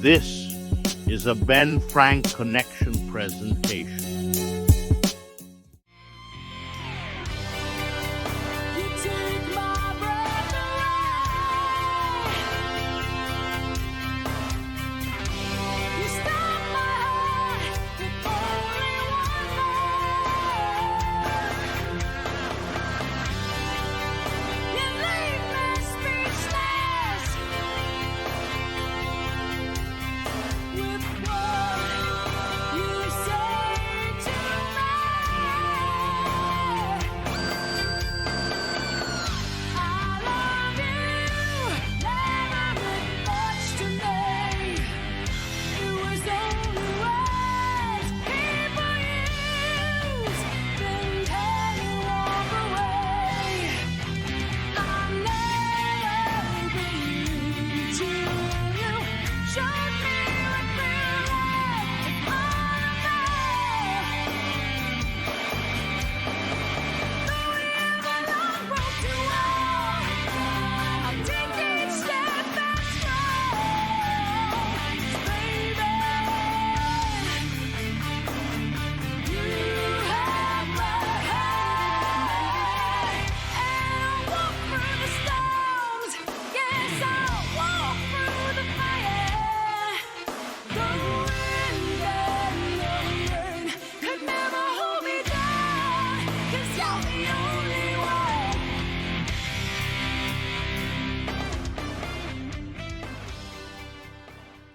This is a Ben Frank Connection presentation.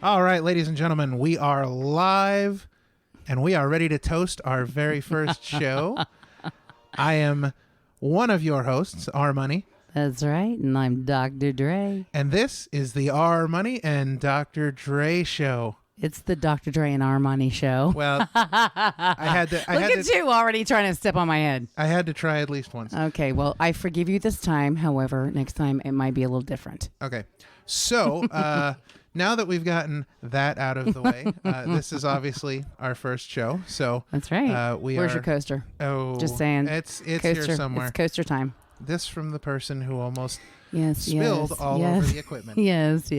All right, ladies and gentlemen, we are live and we are ready to toast our very first show. I am one of your hosts, R Money. That's right, and I'm Dr. Dre. And this is the R Money and Dr. Dre show. It's the Dr. Dre and R Money show. Well, I had to. Look at you already trying to step on my head. I had to try at least once. Okay, well, I forgive you this time. However, next time it might be a little different. Okay, so now that we've gotten that out of the way, this is obviously our first show. So that's right. Where's your coaster? Oh, just saying. It's coaster, here somewhere. It's coaster time. This from the person who almost spilled all over the equipment. Yes.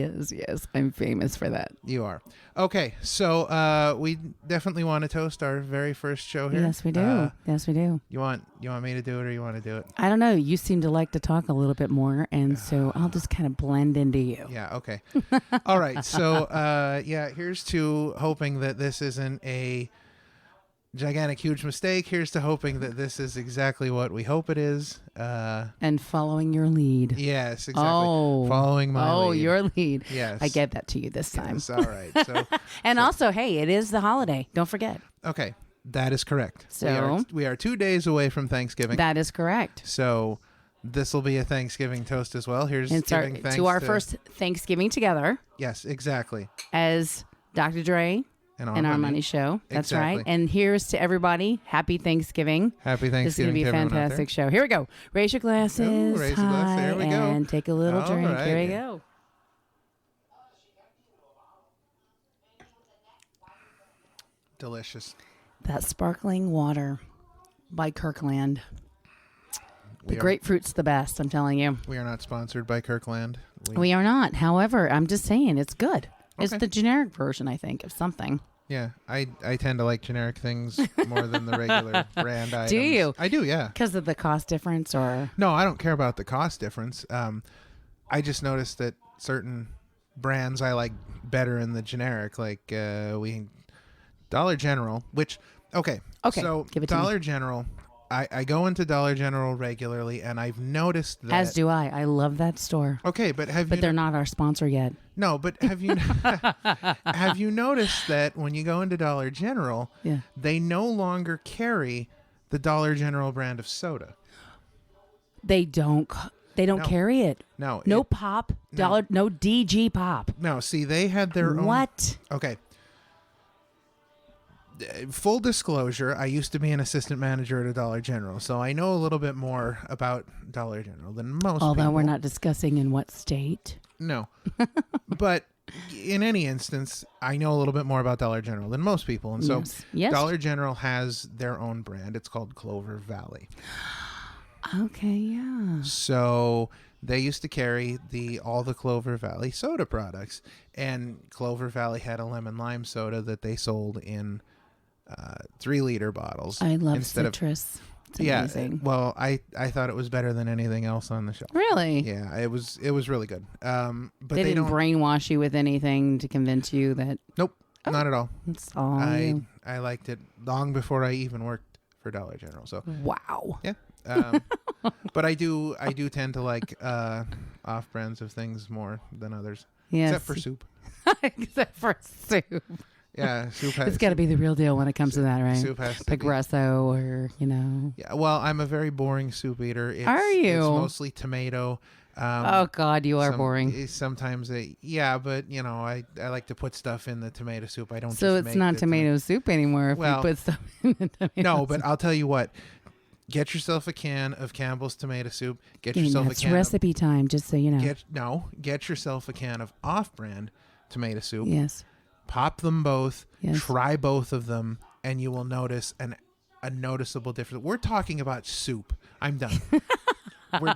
I'm famous for that. You are. Okay, so we definitely want to toast our very first show here. Yes, we do. Yes, we do. You want me to do it or you want to do it? I don't know. You seem to like to talk a little bit more, and so I'll just kind of blend into you. Yeah, okay. All right, so here's to hoping that this isn't a gigantic, huge mistake. Here's to hoping that this is exactly what we hope it is. And following your lead. Yes, exactly. Oh. Following my lead. Oh, your lead. Yes. I gave that to you this time. Yes, all right. So, and also, hey, it is the holiday. Don't forget. Okay, that is correct. So we are 2 days away from Thanksgiving. That is correct. So this will be a Thanksgiving toast as well. Here's giving thanks to our first Thanksgiving together. Yes, exactly. As Dr. Dre and our money show. That's exactly. right. And here's to everybody. Happy Thanksgiving. Happy Thanksgiving. This is going to be a fantastic show. Here we go. Raise your glasses. Ooh, raise your glass. There we go. And take a little drink. Right. Here we go. Delicious. That sparkling water by Kirkland. The grapefruit's the best, I'm telling you. We are not sponsored by Kirkland. We are not. However, I'm just saying it's good. Okay. It's the generic version, I think, of something. Yeah, I tend to like generic things more than the regular brand items. Do you? I do, yeah. Because of the cost difference, or? No, I don't care about the cost difference. I just noticed that certain brands I like better in the generic, like Dollar General, which, okay, so give it to Dollar me. General, I go into Dollar General regularly, and I've noticed that... As do I. I love that store. Okay, but But they're not our sponsor yet. No, but have you have you noticed that when you go into Dollar General, they no longer carry the Dollar General brand of soda? They don't carry it. No. No pop. No DG pop. No, see, they had their own... What? Okay. Full disclosure, I used to be an assistant manager at a Dollar General, so I know a little bit more about Dollar General than most Although people. we're not discussing in what state. No. But in any instance, I know a little bit more about Dollar General than most people. And so Yes. Dollar General has their own brand. It's called Clover Valley. Okay, yeah. So they used to carry all the Clover Valley soda products, and Clover Valley had a lemon lime soda that they sold in 3-liter bottles. I love instead citrus. It's yeah, amazing. well, I thought it was better than anything else on the shelf. Really? Yeah, it was really good. But they didn't don't brainwash you with anything to convince you that. Nope, not at all. That's all. I liked it long before I even worked for Dollar General. So wow. yeah. But I do tend to like off brands of things more than others. Yes. Except for soup. Except for soup. Yeah, soup has. It's got to be the real deal when it comes to that, right? Soup has to be. Progresso or, Yeah, well, I'm a very boring soup eater. Are you? It's mostly tomato. Oh, God, you are boring. Sometimes, yeah, but, I like to put stuff in the tomato soup. I don't So just it's not tomato soup anymore if you put stuff in the tomato No, soup. but I'll tell you what. Get yourself a can of Campbell's tomato soup. Get yourself a can recipe time, just so you know. Get yourself a can of off-brand tomato soup. Yes. Pop them both. Yes. Try both of them, and you will notice a noticeable difference. We're talking about soup. I'm done.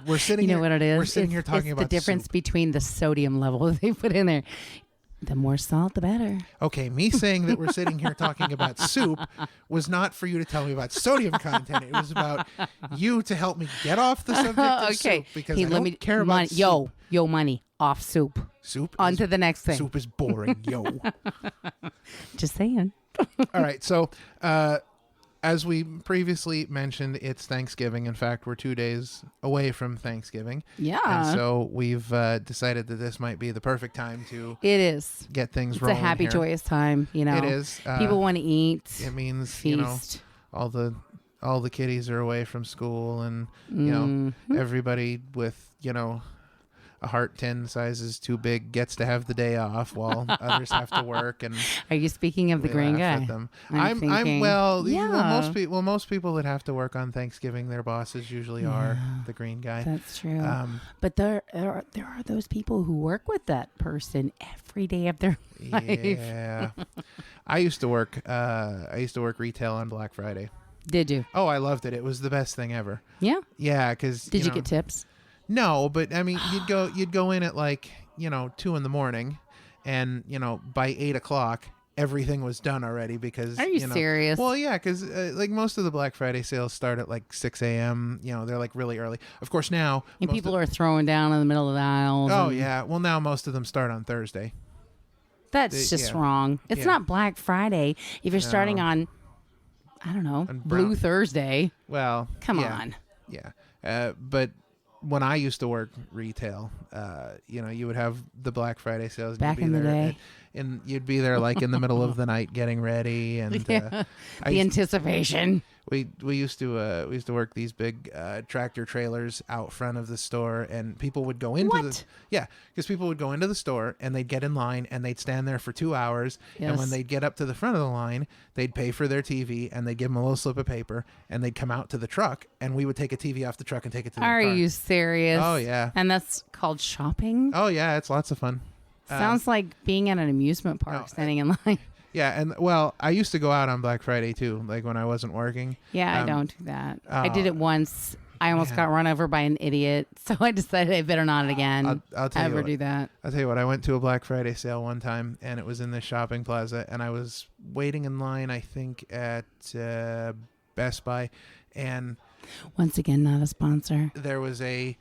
We're sitting. You know what it is? We're sitting here talking about the difference soup. between the sodium level they put in there. The more salt, the better. Okay, me saying that we're sitting here talking about soup was not for you to tell me about sodium content. It was about you to help me get off the subject of soup because I don't care about soup. Yo, money off soup. Soup. On to the next thing. Soup is boring, yo. Just saying. All right, so as we previously mentioned, it's Thanksgiving. In fact, we're 2 days away from Thanksgiving. Yeah. And so we've decided that this might be the perfect time to It is. get things It's rolling a happy, here. joyous time, It is. People want to eat. It means, feast. all the kiddies are away from school, and, everybody with, a heart 10 sizes too big gets to have the day off while others have to work. And Are you speaking of the we green laugh guy? at them. thinking, Most people that have to work on Thanksgiving, their bosses usually are the green guy. That's true. But there are those people who work with that person every day of their life. Yeah. I used to work retail on Black Friday. Did you? Oh, I loved it. It was the best thing ever. Yeah. Yeah, because Did you get tips? No, but I mean, you'd go in at 2 a.m, and by 8 o'clock everything was done already because. Are you serious? Well, yeah, because most of the Black Friday sales start at 6 a.m. They're really early. Of course now. And people are throwing down in the middle of the aisles. Oh yeah, well now most of them start on Thursday. That's just wrong. It's not Black Friday if you're starting on, I don't know, Blue Thursday. Well, come on. Yeah, but. When I used to work retail, you would have the Black Friday sales. Back in the day. And you'd be there in the middle of the night getting ready. And the anticipation. We used to work these big tractor trailers out front of the store, and people would go into because people would go into the store and they'd get in line and they'd stand there for 2 hours. Yes. And when they'd get up to the front of the line, they'd pay for their TV and they'd give them a little slip of paper and they'd come out to the truck and we would take a TV off the truck and take it to the car. Are you serious? Oh yeah. And that's called shopping? Oh yeah, it's lots of fun. Sounds like being at an amusement park standing in line. Yeah, and I used to go out on Black Friday too, when I wasn't working. Yeah, I don't do that. I did it once. I almost got run over by an idiot, so I decided I better not again. I'll tell you what, do that. I'll tell you what. I went to a Black Friday sale one time, and it was in this shopping plaza, and I was waiting in line, I think, at Best Buy, and once again, not a sponsor. There was a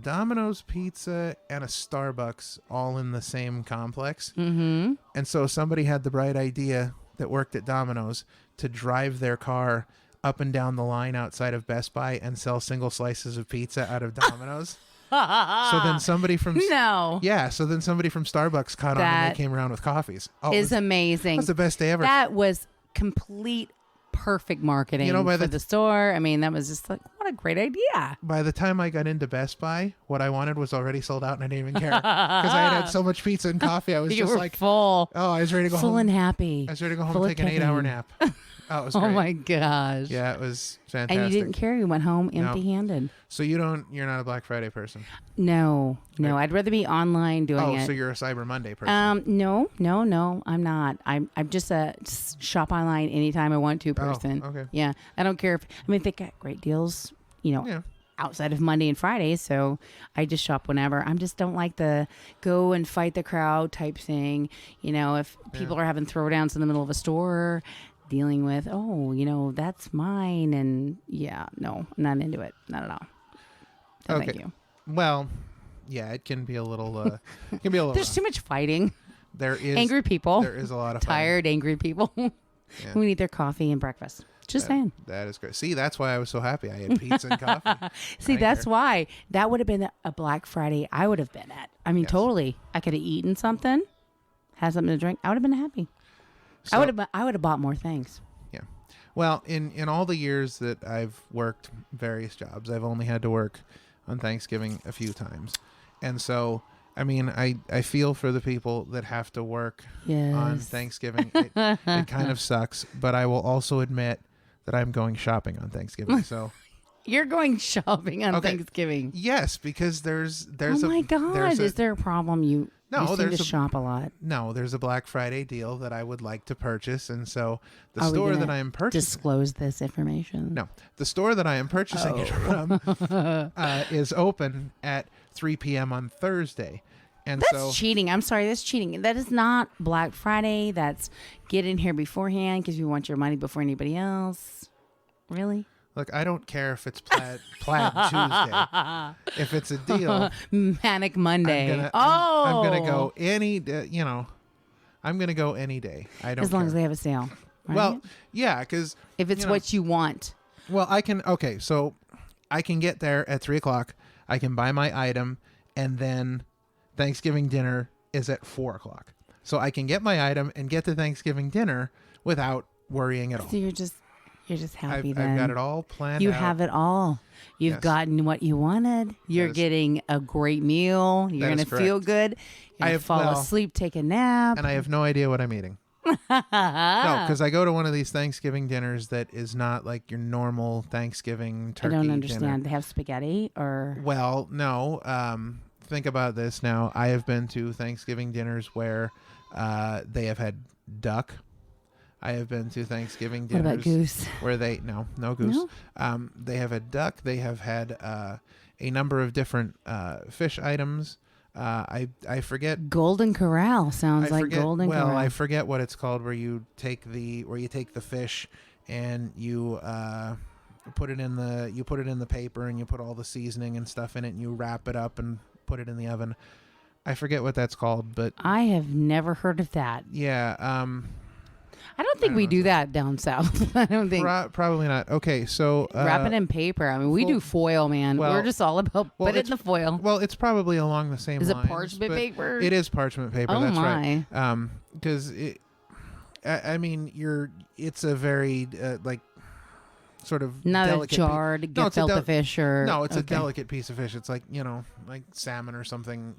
Domino's pizza and a Starbucks all in the same complex. Mm-hmm. And so somebody had the bright idea that worked at Domino's to drive their car up and down the line outside of Best Buy and sell single slices of pizza out of Domino's. So then somebody from somebody from Starbucks caught on and they came around with coffees. Oh, is amazing. That's the best day ever. That was complete perfect marketing for the store. I mean, that was just what a great idea. By the time I got into Best Buy, what I wanted was already sold out and I didn't even care because I had so much pizza and coffee. I was you just were full. Oh, I was ready to go home. Full and happy. I was ready to go home and take an 8-hour nap. Oh, it was great. Oh my gosh. Yeah, it was fantastic. And you didn't care. You went home empty-handed. So you're not a Black Friday person? No. I'd rather be online doing it. Oh, so you're a Cyber Monday person? No, I'm not. I'm just a shop online anytime I want to person. Oh, okay. Yeah, I don't care if they got great deals. Yeah. outside of Monday and Friday, so I just shop whenever. I just don't like the go and fight the crowd type thing. You know, if people are having throwdowns in the middle of a store, dealing with, that's mine, and no, I'm not into it, not at all. So okay. Thank you. Well, yeah, it can be a little. There's too much fighting. There is angry people. There is a lot of tired, fighting. angry people who need their coffee and breakfast. Just saying. That is great. See, that's why I was so happy. I had pizza and coffee. See, that's why. That would have been a Black Friday I would have been at. I mean, totally. I could have eaten something, had something to drink. I would have been happy. So, I would have bought more things. Yeah. Well, in all the years that I've worked various jobs, I've only had to work on Thanksgiving a few times. And so, I mean, I feel for the people that have to work on Thanksgiving. It kind of sucks, but I will also admit that I'm going shopping on Thanksgiving. So you're going shopping on Thanksgiving? Yes, because there's oh my God, is there a problem? You seem to shop a lot. No, there's a Black Friday deal that I would like to purchase, and so the store that I am purchasing disclose this information. No, the store that I am purchasing it from is open at 3 p.m. on Thursday. And that's cheating. I'm sorry, that's cheating. That is not Black Friday. That's get in here beforehand because you want your money before anybody else. Really? Look, I don't care if it's Plaid Tuesday. If it's a deal, Manic Monday. I'm gonna go any. I'm gonna go any day. I don't. As long as they have a sale. Right? Well, yeah, because if it's what you want. Well, I can. Okay, so I can get there at 3:00. I can buy my item, and then Thanksgiving dinner is at 4:00. So I can get my item and get to Thanksgiving dinner without worrying at all. So you're just happy then. I've got it all planned You out. have it all. You've gotten what you wanted. You're getting a great meal. You're going to feel good. You're going to fall asleep, take a nap. And I have no idea what I'm eating. No, because I go to one of these Thanksgiving dinners that is not like your normal Thanksgiving turkey I don't understand. dinner. They have spaghetti or? Well, no. Think about this now. I have been to Thanksgiving dinners where they have had duck. I have been to Thanksgiving dinners. What about goose? Where no goose. No? They have had duck. They have had a number of different fish items. I forget. Golden Corral sounds like Golden Corral. Well, I forget what it's called. Where you take the fish and you put it in the paper and you put all the seasoning and stuff in it and you wrap it up and put it in the oven. I forget what that's called, but I have never heard of that. Yeah. I don't think we do that down south. I don't think. Probably not. Okay, so wrap it in paper. I mean, we do foil, man. We're just all about put it in the foil. Well, it's probably along the same lines. Is it parchment paper? It is parchment paper. Oh that's my. Right. Because it's a very like sort of not delicate a jarred gefilte fish or no, it's a delicate piece of fish. It's like like salmon or something.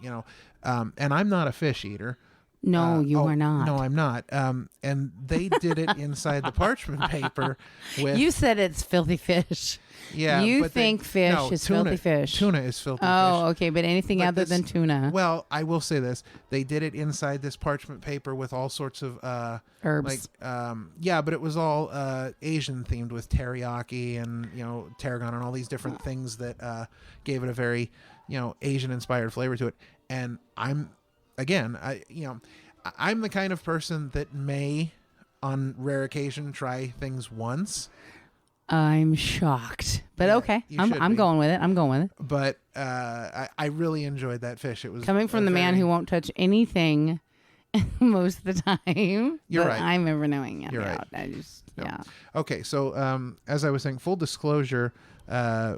And I'm not a fish eater. No, you are not. No, I'm not. And they did it inside the parchment paper. You said it's filthy fish. Yeah. You think fish is filthy fish. Tuna is filthy fish. Oh, okay. But anything other than tuna. Well, I will say this. They did it inside this parchment paper with all sorts of herbs. But it was all Asian themed with teriyaki and, tarragon and all these different things that gave it a very, Asian inspired flavor to it. And I'm the kind of person that may, on rare occasion, try things once. I'm shocked, but okay. I'm going with it. I'm going with it. But I really enjoyed that fish. It was coming from the man who won't touch anything most of the time. You're right. I'm ever knowing it. You're right. Yeah. Okay, so as I was saying, full disclosure,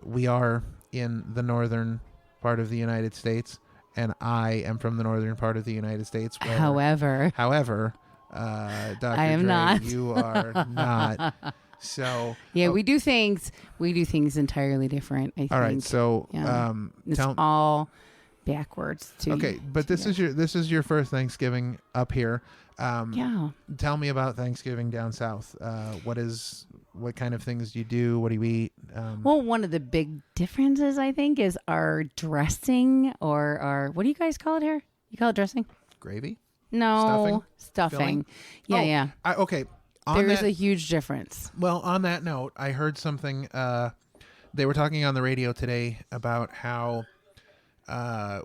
we are in the northern part of the United States. And I am from the northern part of the United States. However, Dr. I am not. You are not. So yeah, we do things entirely different. I think. All right, so it's all backwards too. Okay, but this is your first Thanksgiving up here. Tell me about Thanksgiving down south. What kind of things do you do? What do you eat? Well, one of the big differences, I think, is our dressing or our, what do you guys call it here? You call it dressing? Gravy? No. Stuffing. Yeah. Okay. There is a huge difference. Well, on that note, I heard something They were talking on the radio today about how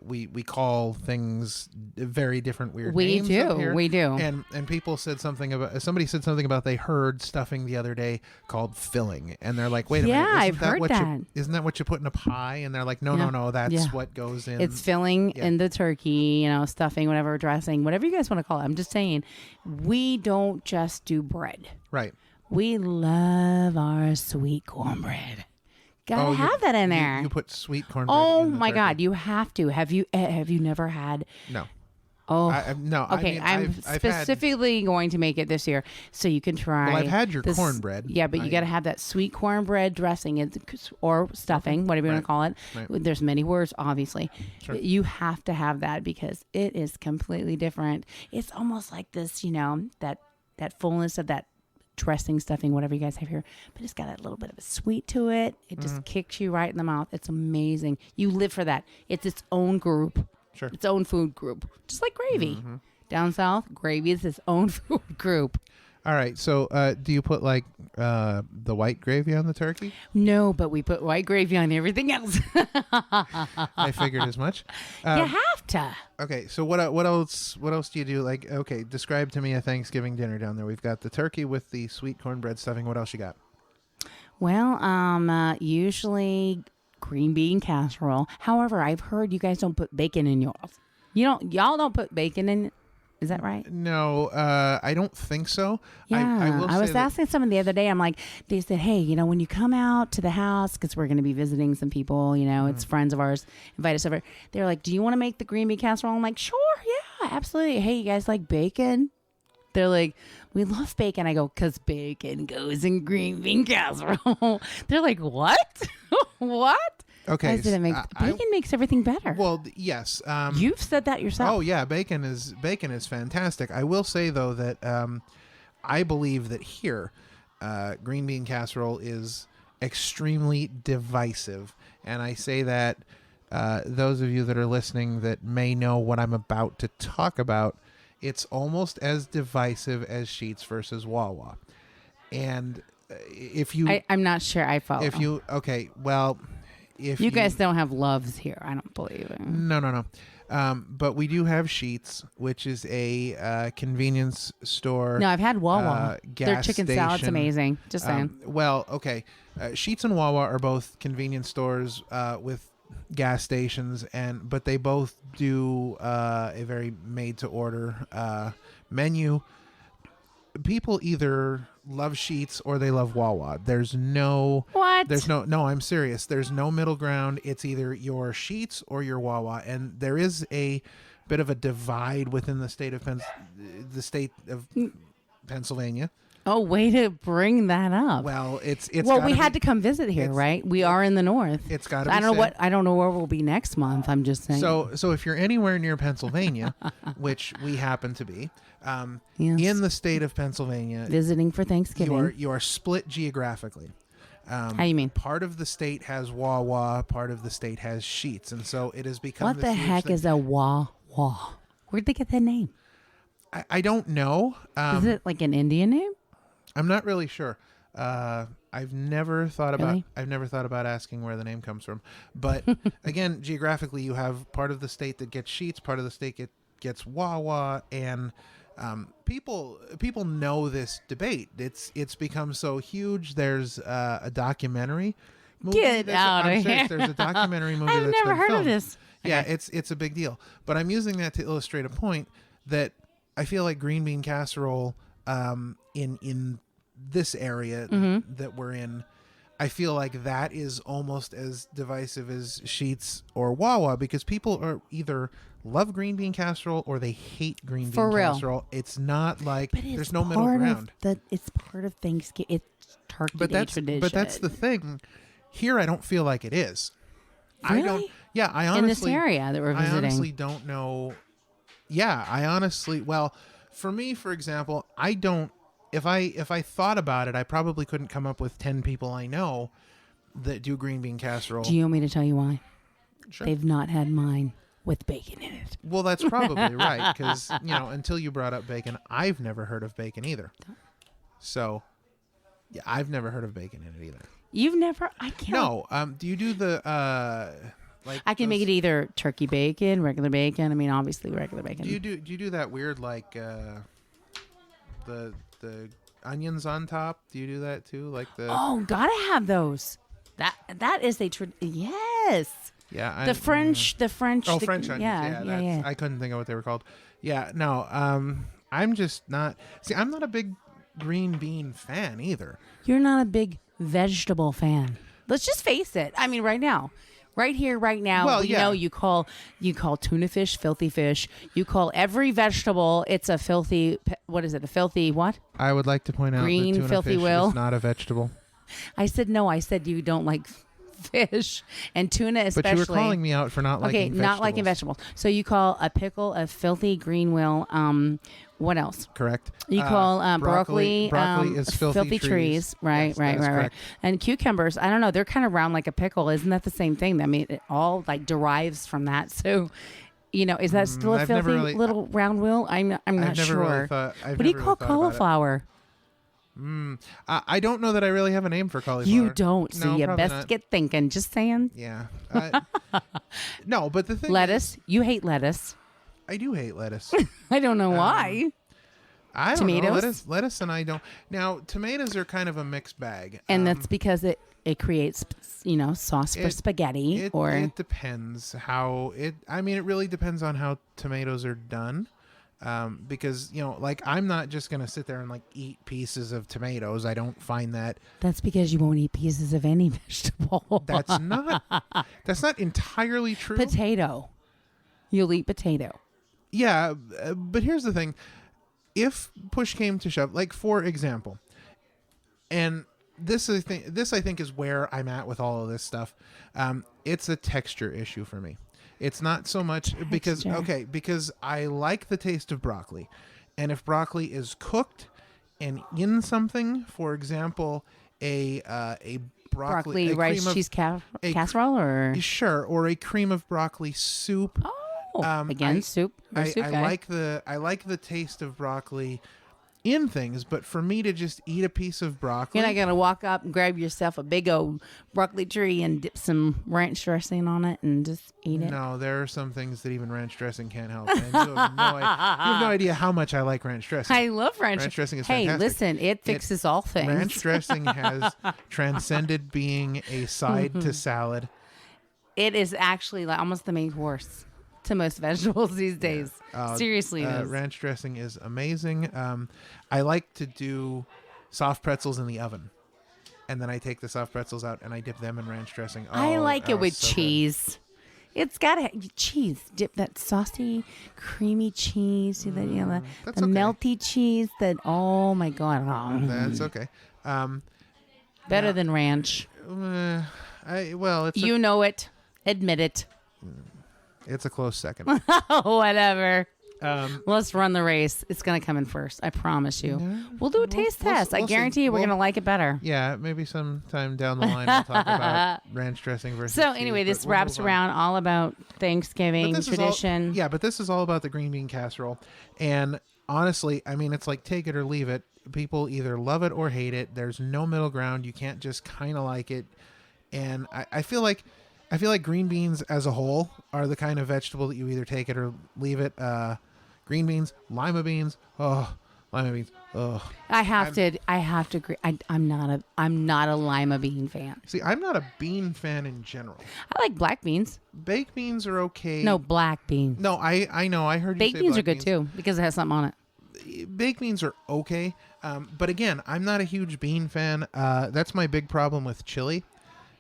we call things very different weird We names up do. here. We do. And people said something about, somebody said something about they heard stuffing the other day called filling, and they're like, wait a minute, Yeah, I've heard that. Isn't that what you put in a pie? And they're like, no, that's Yeah. what goes in. It's filling Yeah. in the turkey, stuffing, whatever, dressing, whatever you guys want to call it. I'm just saying, we don't just do bread. Right. We love our sweet cornbread. Gotta have that in there. You put sweet cornbread. Oh in the my turkey. God, you have to. Have you never had? No. Oh, No. okay. I mean, I'm I've specifically going to make it this year, so you can try. Well, I've had your cornbread. Yeah, but you got to have that sweet cornbread dressing or stuffing, whatever you want to call it. Right. There's many words, obviously. Sure. You have to have that because it is completely different. It's almost like this, that fullness of that dressing, stuffing, whatever you guys have here, but it's got a little bit of a sweet to it. It just kicks you right in the mouth. It's amazing. You live for that. It's its own group. Sure. Its own food group, just like gravy. Down south, gravy is its own food group. All right. So, do you put like the white gravy on the turkey? No, but we put white gravy on everything else. I figured as much. You have to. Okay. So what else? What else do you do? Like, okay, describe to me a Thanksgiving dinner down there. We've got the turkey with the sweet cornbread stuffing. What else you got? Well, usually green bean casserole. However, I've heard you guys don't put bacon in yours. Y'all don't put bacon in. Is that right? No, I don't think so. Yeah, will I was say that- asking someone the other day. I'm like, they said, hey, when you come out to the house, because we're going to be visiting some people, it's friends of ours, invite us over. They're like, do you want to make the green bean casserole? I'm like, sure, yeah, absolutely. Hey, you guys like bacon? They're like, we love bacon. I go, because bacon goes in green bean casserole. They're like, what? What? Okay. I said, bacon makes everything better. Well, yes. You've said that yourself. Oh yeah, bacon is fantastic. I will say though that I believe that here, green bean casserole is extremely divisive, and I say that those of you that are listening that may know what I'm about to talk about, it's almost as divisive as Sheetz versus Wawa, and if you, I'm not sure I follow. if you, okay, well. If you guys don't have loves here, I don't believe it. No. But we do have Sheetz, which is a convenience store. No, I've had Wawa. Their chicken salad's station. amazing. Just saying. Well, okay. Sheetz and Wawa are both convenience stores with gas stations, but they both do a very made-to-order menu. People either love Sheetz or they love Wawa. There's no... What? No, I'm serious. There's no middle ground. It's either your Sheetz or your Wawa, and there is a bit of a divide within the state of Pennsylvania. Oh, way to bring that up. Well, it's well, we had to come visit here, right? We are in the north. It's got to be. I don't know where we'll be next month. I'm just saying. So if you're anywhere near Pennsylvania, which we happen to be, Yes. in the state of Pennsylvania, visiting for Thanksgiving. you are split geographically. How you mean? Part of the state has Wawa, part of the state has Sheetz, and so it has become. What the heck is a Wawa? Where'd they get that name? I don't know. Is it like an Indian name? I'm not really sure. I've never thought about. Really? I've never thought about asking where the name comes from. But again, geographically, you have part of the state that gets Sheetz, part of the state gets Wawa, and people know this debate. It's become so huge. There's a documentary movie. Get out of here! There's a documentary movie. I've that's never been heard filmed. of this. Yeah, Okay. it's a big deal. But I'm using that to illustrate a point that I feel like green bean casserole in this area that we're in, I feel like that is almost as divisive as Sheetz or Wawa, because people are either love green bean casserole or they hate green For bean real. casserole. It's not like But it's there's no middle part ground. It's part of Thanksgiving. It's Turkey Day tradition. But that's the thing. Here, I don't feel like it is. I don't. Really? Yeah, I honestly in this area that we're I visiting. honestly don't know. Yeah, I honestly. Well, for me, for example, I don't. If I thought about it, I probably couldn't come up with 10 people I know that do green bean casserole. Do you want me to tell you why? Sure. They've not had mine with bacon in it. Well, that's probably right, because until you brought up bacon, I've never heard of bacon either. So, yeah, I've never heard of bacon in it either. You've never? I can't. No. Do you do the like? I can make it either turkey bacon, regular bacon. I mean, obviously regular bacon. Do you do that weird like the onions on top? Do you do that too? Like the Oh, gotta have those. That is a yes. yeah The French. Oh, the- French onions. Yeah, yeah. I couldn't think of what they were called. Yeah, no. I'm just not. See, I'm not a big green bean fan either. You're not a big vegetable fan. Let's just face it. I mean, right now. Right here, right now, Well, yeah. you call tuna fish filthy fish. You call every vegetable it's a filthy. What is it? A filthy what? I would like to point out Green, that tuna filthy fish will. is not a vegetable. I said no. I said you don't like fish and tuna especially. But you were calling me out for not liking vegetables. Not liking vegetables. So you call a pickle a filthy green will. What else? Correct. You call broccoli is filthy trees. Right, Yes, right, that is right. correct. And cucumbers, I don't know, they're kind of round like a pickle. Isn't that the same thing? I mean, it all like derives from that. So, is that still a I've never filthy really- little round will? I'm not I've never sure. really thought. What do you call cauliflower? I don't know that I really have a name for cauliflower. You don't. So No, you probably best not. get thinking. Just saying. Yeah. No, but the thing Lettuce. You hate lettuce. I do hate lettuce. I don't know why. I don't know. Tomatoes? Lettuce and I don't. Now, tomatoes are kind of a mixed bag. And that's because it creates, sauce for it- spaghetti It depends how it. I mean, it really depends on how tomatoes are done. Because like I'm not just gonna sit there and like eat pieces of tomatoes. I don't find that. That's because you won't eat pieces of any vegetable. That's not entirely true. Potato. You'll eat potato. Yeah, but here's the thing. If push came to shove, like for example, and this I think is where I'm at with all of this stuff. It's a texture issue for me. It's not so much because I like the taste of broccoli, and if broccoli is cooked and in something, for example, a broccoli rice cheese casserole or or a cream of broccoli soup. again soup. I like the taste of broccoli in things, but for me to just eat a piece of broccoli, You're not gonna walk up and grab yourself a big old broccoli tree and dip some ranch dressing on it and just eat it. No, there are some things that even ranch dressing can't help. And you have no idea how much I like ranch dressing. I love ranch. Ranch dressing is hey, fantastic. listen, it fixes all things. Ranch dressing has transcended being a side to salad. It is actually like almost the main course to most vegetables these days. Seriously, it is. Ranch dressing is amazing. I like to do soft pretzels in the oven, and then I take the soft pretzels out and I dip them in ranch dressing. I like it with so good. cheese. It's got cheese. Dip that saucy, creamy cheese. See that? The that's okay. melty cheese. That oh my god. That's okay. Better than ranch. It's You know it. Admit it. it's a close second. Whatever. Let's run the race. It's gonna come in first. I promise you. We'll do a taste test. I we'll see. guarantee you we're gonna like it better. Yeah, maybe sometime down the line we'll talk about ranch dressing versus. So cheese, anyway, but this we'll wraps move on. around all about But Thanksgiving this is all- tradition. but this is all about the green bean casserole. And honestly, I mean, it's like take it or leave it. People either love it or hate it. There's no middle ground. You can't just kind of like it. And I feel like green beans as a whole are the kind of vegetable that you either take it or leave it. Green beans, lima beans. Oh, lima beans. Oh. I have to agree. I'm not a lima bean fan. See, I'm not a bean fan in general. I like black beans. Baked beans are okay. No, black beans. No, I know. I heard you Baked say beans black are good too because it has something on it. Baked beans are okay. But again, I'm not a huge bean fan. That's my big problem with chili.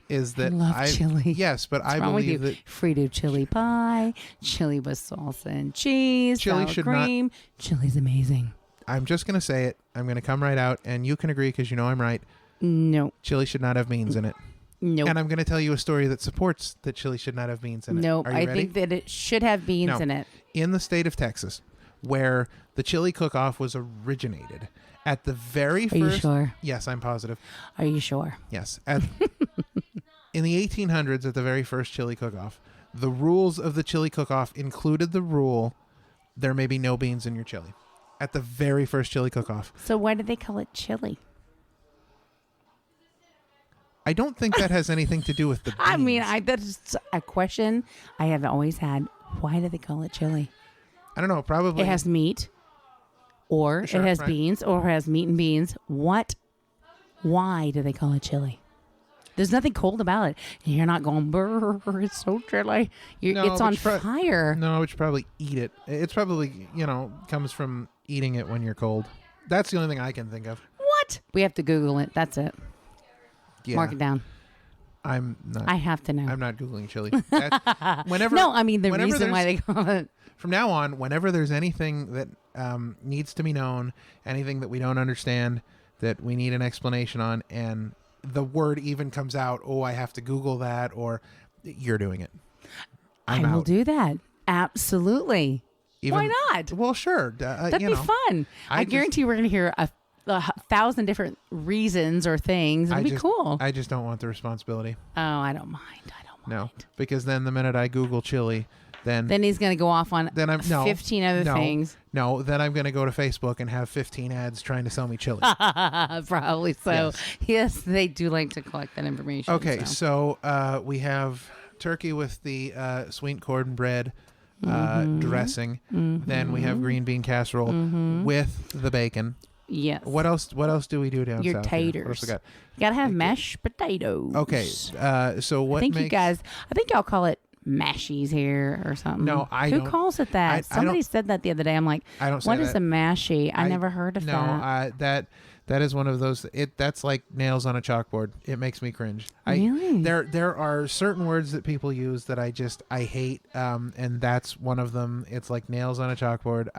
Is that I love chili. Yes, but What's I wrong with believe you? that Frito chili pie, chili with salsa and cheese, Chili sour should not- cream. Chili's amazing. I'm just gonna say it. I'm gonna come right out, and you can agree because you know I'm right. No, Chili should not have beans in it. nope. And I'm gonna tell you a story that supports that chili should not have beans in it. Nope. Are you I ready? think that it should have beans No. in it. In the state of Texas, where the chili cook-off was originated, at the very Are first. you sure? Yes, I'm positive. Are you sure? Yes. In the 1800s, at the very first chili cook-off, the rules of the chili cook-off included the rule there may be no beans in your chili. At the very first chili cook-off. So why did they call it chili? I don't think that has anything to do with the beans. I mean, that's a question I have always had. Why do they call it chili? I don't know. Probably It has meat, or Sure, it has right. beans, or it has meat and beans. What? Why do they call it chili? There's nothing cold about it. You're not going, brr, it's so chili. No, It's but on you prob- fire. No, we should probably eat it. It's probably, comes from eating it when you're cold. That's the only thing I can think of. What? We have to Google it. That's it. Yeah. Mark it down. I'm not. I have to know. I'm not Googling chili. Whenever. No, I mean the whenever reason why there's- they call it. From now on, whenever there's anything that needs to be known, anything that we don't understand, that we need an explanation on, and the word even comes out, oh, I have to Google that, or you're doing it. I I'm will out. do that. Absolutely. Even, Why not? Well, sure. That'd be fun. I I just- guarantee we're going to hear a 1,000 different reasons or things. It'd be cool. I just don't want the responsibility. Oh, I don't mind. No, because then the minute I Google chili, then Then he's going to go off on Then I'm- no, 15 other no. things. no, then I'm going to go to Facebook and have 15 ads trying to sell me chili. Probably so. Yes, they do like to collect that information. Okay, so. so we have turkey with the sweet cornbread dressing. Then we have green bean casserole with the bacon. Yes. What else? What else do we do down Your south here? What taters. else we got? You got to have mashed potatoes. Okay, so what I think makes I think y'all call it mashies here or something. No, I Who don't- calls it that? I Somebody don't- said that the other day. I'm like, I don't say what is that. a mashie? I never heard of that. No, that is one of those. That's like nails on a chalkboard. It makes me cringe. Really? There are certain words that people use that I hate, and that's one of them. It's like nails on a chalkboard.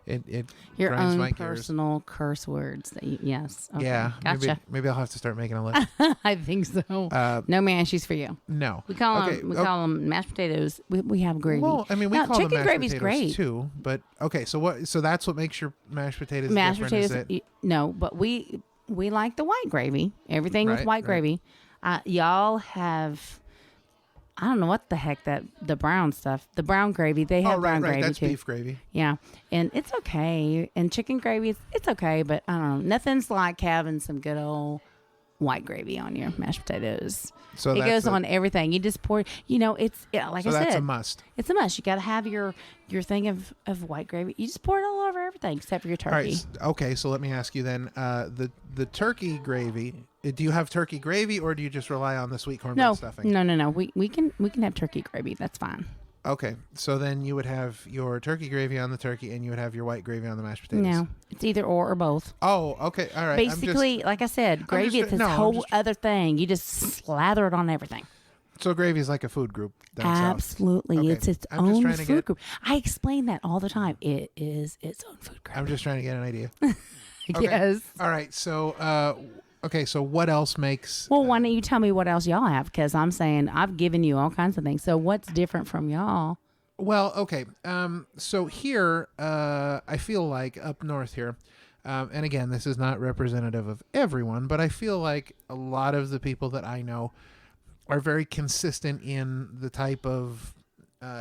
It Your grinds own my gears. personal curse words. That yes. Okay. Yeah, Gotcha. maybe I'll have to start making a list. I think so. No mashies for you. No, We call okay, them. We call them mashed potatoes. We have gravy. Well, I mean, we Now, call them chicken mashed gravy's potatoes great. too. But okay, so what? So that's what makes your mashed potatoes Mashed different. potatoes. Is it? No, but we like the white gravy. Everything with Right, white right. gravy. Y'all have. I don't know what the heck the brown stuff. The brown gravy. They have Oh, right, brown right. gravy That's too. beef gravy. Yeah, and it's okay. And chicken gravy, it's okay, but I don't know. Nothing's like having some good old white gravy on your mashed potatoes. So it that's goes a- on everything. You just pour. Like So I that's said, a must. it's a must. You got to have your thing of white gravy. You just pour it all over everything except for your All right. turkey. Okay. So let me ask you then. The turkey gravy. Do you have turkey gravy, or do you just rely on the sweet cornbread No, stuffing? no. We can have turkey gravy. That's fine. Okay. So then you would have your turkey gravy on the turkey, and you would have your white gravy on the mashed potatoes. No, it's either or both. Oh. Okay. All right. Basically, like I said, gravy just- is this no, I'm whole just- other thing. You just slather it on everything. So gravy is like a food group down south. Absolutely. Okay. It's its I'm just own trying to food get- group. I explain that all the time. It is its own food group. I'm just trying to get an idea. Yes. All right. So okay. So what else makes? Well, why don't you tell me what else y'all have? Because I'm saying I've given you all kinds of things. So what's different from y'all? Well, okay. So here, I feel like up north here, and again, this is not representative of everyone, but I feel like a lot of the people that I know are very consistent in the type of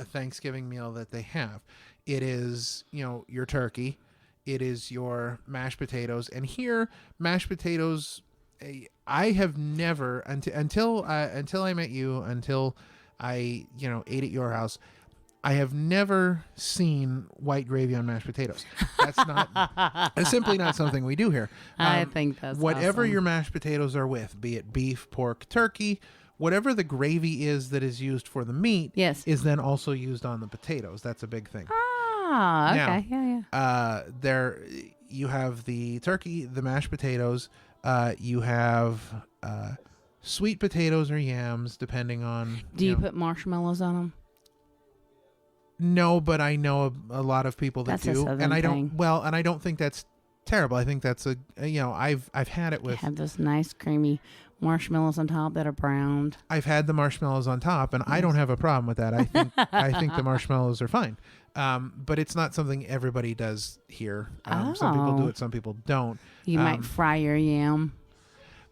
Thanksgiving meal that they have. It is, your turkey. It is your mashed potatoes. And here, mashed potatoes, I have never, until I met you, until I, ate at your house, I have never seen white gravy on mashed potatoes. That's not. It's simply not something we do here. I think that's whatever awesome. your mashed potatoes are with, be it beef, pork, turkey, whatever the gravy is that is used for the meat, Yes. is then also used on the potatoes. That's a big thing. Ah, okay. Now, Yeah. There, you have the turkey, the mashed potatoes. You have sweet potatoes or yams, depending on. Do you put marshmallows on them? No, but I know a lot of people that That's a do, Southern and I don't. thing. Well, and I don't think that's terrible. I think that's I've had it with. Have those nice creamy marshmallows on top that are browned. I've had the marshmallows on top, and I don't have a problem with that. I think the marshmallows are fine. But it's not something everybody does here. Some people do Oh. it, some people don't. You might fry your yam.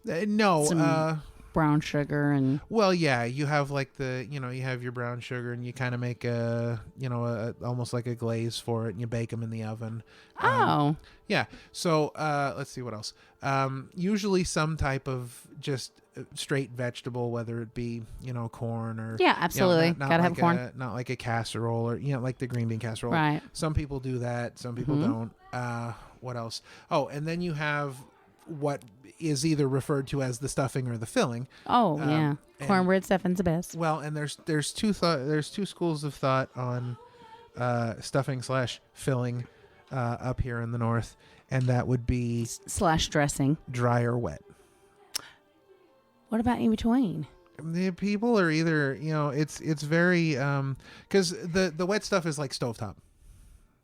No. Some brown sugar and Well, yeah, you have like you have your brown sugar, and you kind of make almost like a glaze for it, and you bake them in the oven. Yeah. So let's see what else. Usually some type of just straight vegetable, whether it be corn or yeah, absolutely, not gotta like have corn. not like a casserole or like the green bean casserole. Right. Some people do that. Some people don't. What else? Oh, and then you have what is either referred to as the stuffing or the filling. Oh yeah, cornbread stuffing's the best. Well, and there's two schools of thought on stuffing / filling up here in the north, and that would be / dressing. dry or wet. What about in between? The people are either it's very because the wet stuff is like stovetop.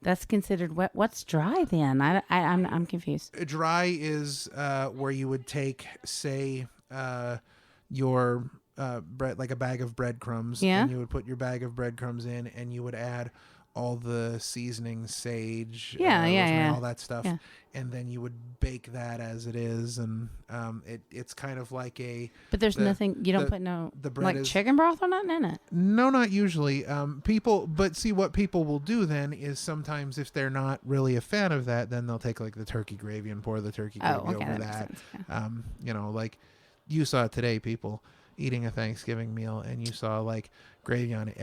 That's considered wet. What's dry then? I'm confused. Dry is where you would take, say, your bread, like a bag of breadcrumbs, and you would put your bag of breadcrumbs in, and you would add all the seasonings, sage, rosemary, all that stuff, and then you would bake that as it is, and it's kind of like a. But there's nothing. You don't put the bread like chicken broth or nothing in it. No, not usually. But see, what people will do then is sometimes if they're not really a fan of that, then they'll take like the turkey gravy and pour the turkey gravy over that. Like you saw today, people eating a Thanksgiving meal, and you saw like gravy on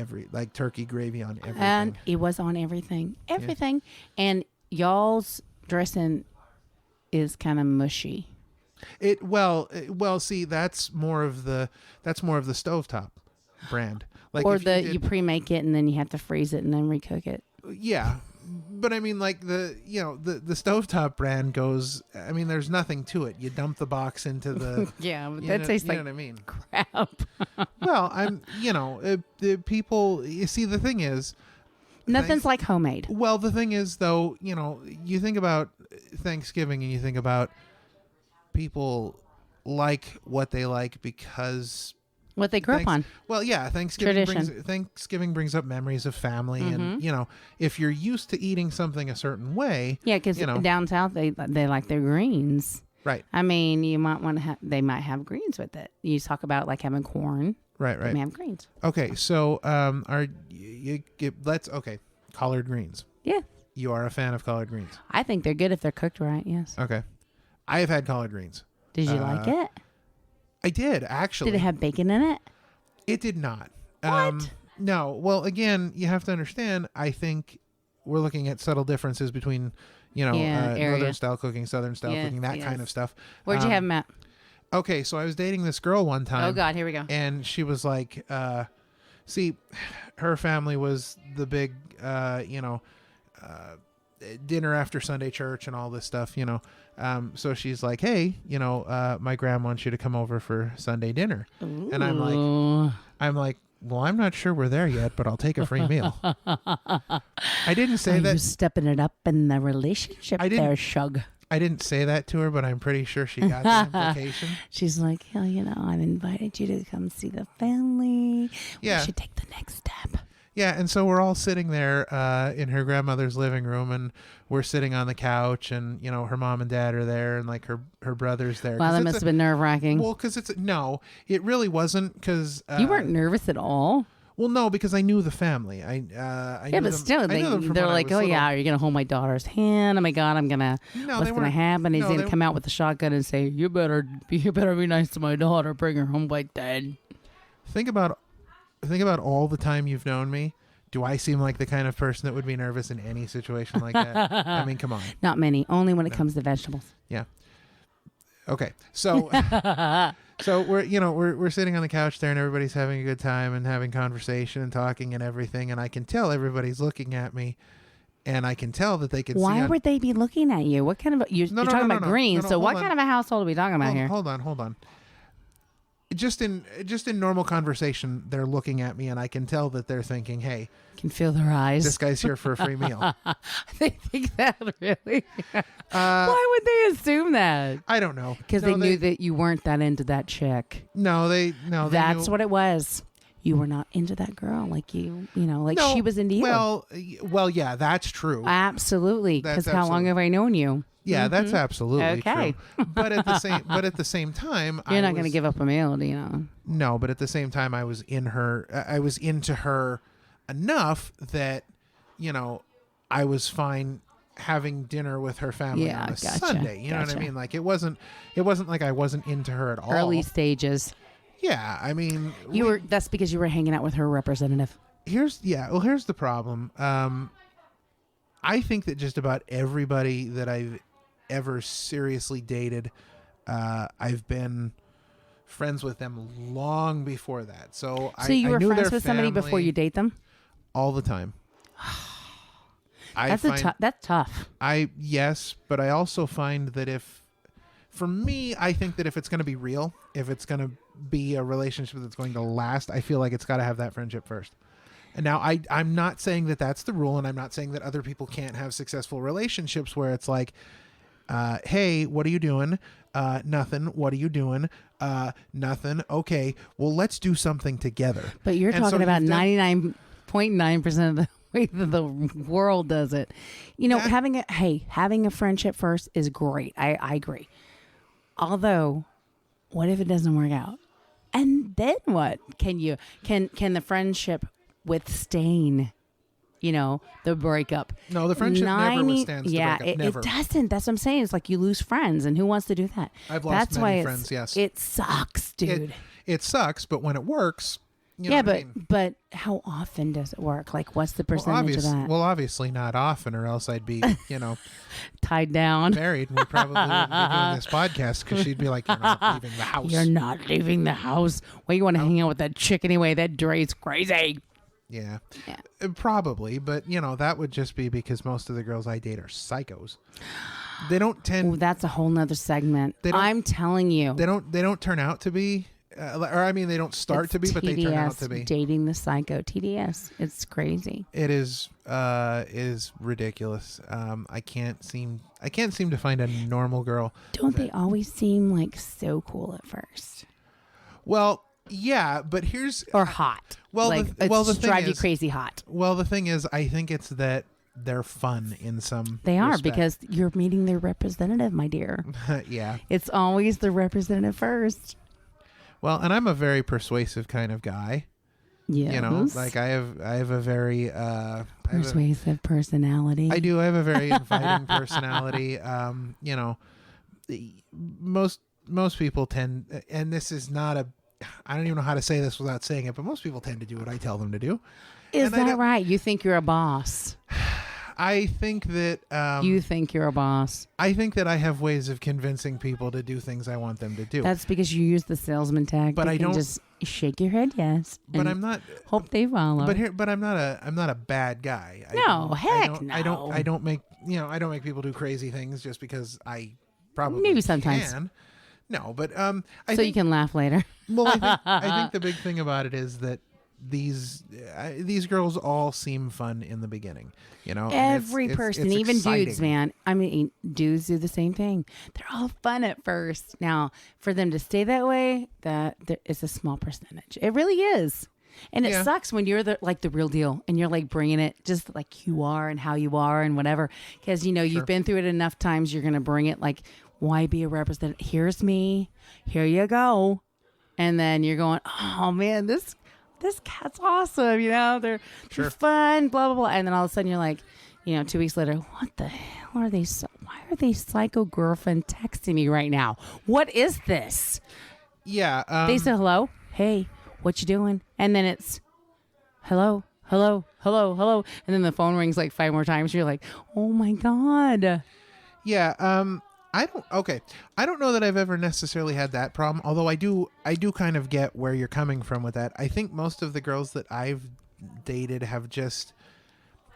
turkey gravy on everything. And it was on everything. Yeah. And y'all's dressing is kind of mushy. See, that's more of the stovetop brand. Like or you pre-make it and then you have to freeze it and then recook it. Yeah. But I mean, like the stovetop brand goes. I mean, there's nothing to it. You dump the box into the. Yeah, but that tastes like what I mean? Crap. Well, the people. You see, the thing is, nothing's like homemade. Well, the thing is, though, you think about Thanksgiving and you think about people like what they like because. What they grew up on. Well, yeah, Thanksgiving brings up memories of family, and if you're used to eating something a certain way, yeah, because down south they like their greens, right? I mean, you might want to they might have greens with it. You talk about like having corn, right? They may have greens. Okay, so collard greens. Yeah, you are a fan of collard greens. I think they're good if they're cooked right. Yes. Okay, I have had collard greens. Did you like it? I did, actually. Did it have bacon in it? It did not. What? No. Well, again, you have to understand, I think we're looking at subtle differences between, northern style cooking, southern style cooking, that kind of stuff. Where'd you have them at? Okay, so I was dating this girl one time. Oh, God, here we go. And she was like, see, her family was the big, dinner after Sunday church and all this stuff, so she's like, hey, my grandma wants you to come over for Sunday dinner. Ooh. And I'm like, well, I'm not sure we're there yet, but I'll take a free meal. I didn't say that. You stepping it up in the relationship there, Shug. I didn't say that to her, but I'm pretty sure she got the implication. She's like, hell, I've invited you to come see the family. Yeah. We should take the next step. Yeah, and so we're all sitting there in her grandmother's living room, and we're sitting on the couch, and her mom and dad are there, and like her brother's there. Wow, that must have been nerve-wracking. Well, because it really wasn't. Because you weren't nervous at all. Well, no, because I knew the family. I yeah, but still, they're like, oh yeah, are you gonna hold my daughter's hand? Oh my God, what's gonna happen? He's gonna come out with a shotgun and say, you better be nice to my daughter. Bring her home by dead. Think about all the time you've known me. Do I seem like the kind of person that would be nervous in any situation like that? I mean, come on. Not many. Only when it comes to vegetables. Yeah. Okay. So so we're sitting on the couch there, and everybody's having a good time and having conversation and talking and everything, and I can tell everybody's looking at me, and I can tell that they can see. Why would they be looking at you? What kind of you're talking about greens? So what kind of a household are we talking about here? Hold on. Just in normal conversation, they're looking at me, and I can tell that they're thinking, "Hey, can feel their eyes. This guy's here for a free meal." They think that, really? Why would they assume that? I don't know. Because they knew that you weren't that into that chick. That's what it was. You were not into that girl, like she was into you. Well, yeah, that's true. Absolutely. Because how long have I known you? Yeah, that's absolutely Okay. true. But at the same time, You're not going to give up a meal, you know. No, but at the same time, I was into her enough that, you know, I was fine having dinner with her family Yeah, on a gotcha, Sunday. You know what I gotcha. mean? Like it wasn't like I wasn't into her at all. Early stages. Yeah, I mean, That's because you were hanging out with her representative. here's the problem. I think that just about everybody that I've ever seriously dated, I've been friends with them long before that. So You I were knew friends their with somebody before family you date them? all the time. That's tough. Yes, but I also find that for me, I think that if it's going to be real, if it's going to be a relationship that's going to last, I feel like it's got to have that friendship first. And now I'm not saying that that's the rule, and I'm not saying that other people can't have successful relationships where it's like, hey, what are you doing? Nothing. What are you doing? Nothing. Okay, well, let's do something together. But you're And so talking about you've done- 99.9% of the way that the world does it. You know, That- having a friendship first is great. I agree. Although, what if it doesn't work out? And then what? Can the friendship withstand, you know, the breakup? No, the friendship never withstands the Yeah, breakup. Never. it doesn't. That's what I'm saying. It's like you lose friends, and who wants to do that? I've lost That's many why friends, yes. It sucks, dude. It sucks, but when it works, you know Yeah, what I mean? but how often does it work? Like, what's the percentage of that? Well, obviously not often, or else I'd be, you know, Tied down. married. And we probably wouldn't be doing this podcast because she'd be like, "You're not leaving the house." You're not leaving the house. Well, you want to hang out with that chick anyway. That Dre's crazy. Yeah. Yeah. Probably, but you know that would just be because most of the girls I date are psychos. They don't tend. Ooh, that's a whole nother segment. They don't- I'm telling you. They don't turn out to be, or I mean, they don't start It's to be, but they turn out TDS, to be. Dating the psycho. TDS. It's crazy. It is ridiculous. I can't seem to find a normal girl. Don't they always seem like so cool at first? Well, yeah, but here's Or hot. Well, like, the it's thing drive you is- crazy hot. well, the thing is, I think it's that they're fun in some. They are respect. because you're meeting their representative, my dear. Yeah. It's always the representative first. Well, and I'm a very persuasive kind of guy. Yes. You know, like I have a very Persuasive personality. I do. I have a very inviting personality. You know, most people tend, and this is not a. I don't even know how to say this without saying it, but most people tend to do what I tell them to do. Is and I that don't- right? You think you're a boss. I think that You think you're a boss. I think that I have ways of convincing people to do things I want them to do. That's because you use the salesman tactic. But I and don't- just shake your head yes. but and I'm not. hope they follow. But I'm not a bad guy. No, heck I don't. no. I don't make people do crazy things just because I probably Maybe sometimes. can. No, but I so think you can laugh later. well, I think the big thing about it is that these girls all seem fun in the beginning. You know, and Every it's person, even exciting. dudes, man. I mean, dudes do the same thing. They're all fun at first. Now, for them to stay that way, it's a small percentage. It really is. And it Yeah. sucks when you're the real deal and you're like bringing it just like you are and how you are and whatever. Because, you know, you've been through it enough times. You're going to bring it like, why be a representative? Here's me. Here you go. And then you're going, oh, man, this cat's awesome. You know, they're fun, blah, blah, blah. And then all of a sudden you're like, you know, 2 weeks later, what the hell are they? Why are they psycho girlfriend texting me right now? What is this? Yeah, They say hello. Hey, what you doing? And then it's hello, hello, hello, hello. And then the phone rings like 5 more times. You're like, oh my God. yeah. I don't know that I've ever necessarily had that problem. Although I do kind of get where you're coming from with that. I think most of the girls that I've dated have just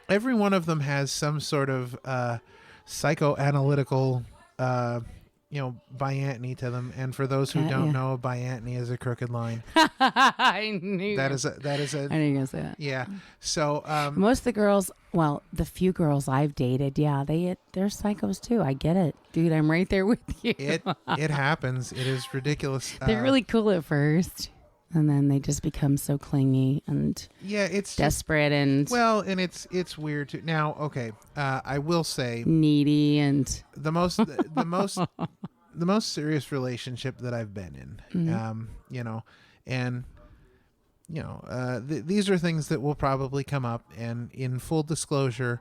every one of them has some sort of psychoanalytical biantony to them. And for those who don't know, a biantony is a crooked line. I knew That is a I knew you were going to say that. yeah. So Most of the girls, well, the few girls I've dated, yeah, they're psychos too. I get it. Dude, I'm right there with you. it happens. It is ridiculous. They're really cool at first. and then they just become so clingy and Yeah, it's just, desperate and well, and it's weird too. Now, okay, I will say needy and the most the most serious relationship that I've been in, you know, and you know, these are things that will probably come up, and in full disclosure,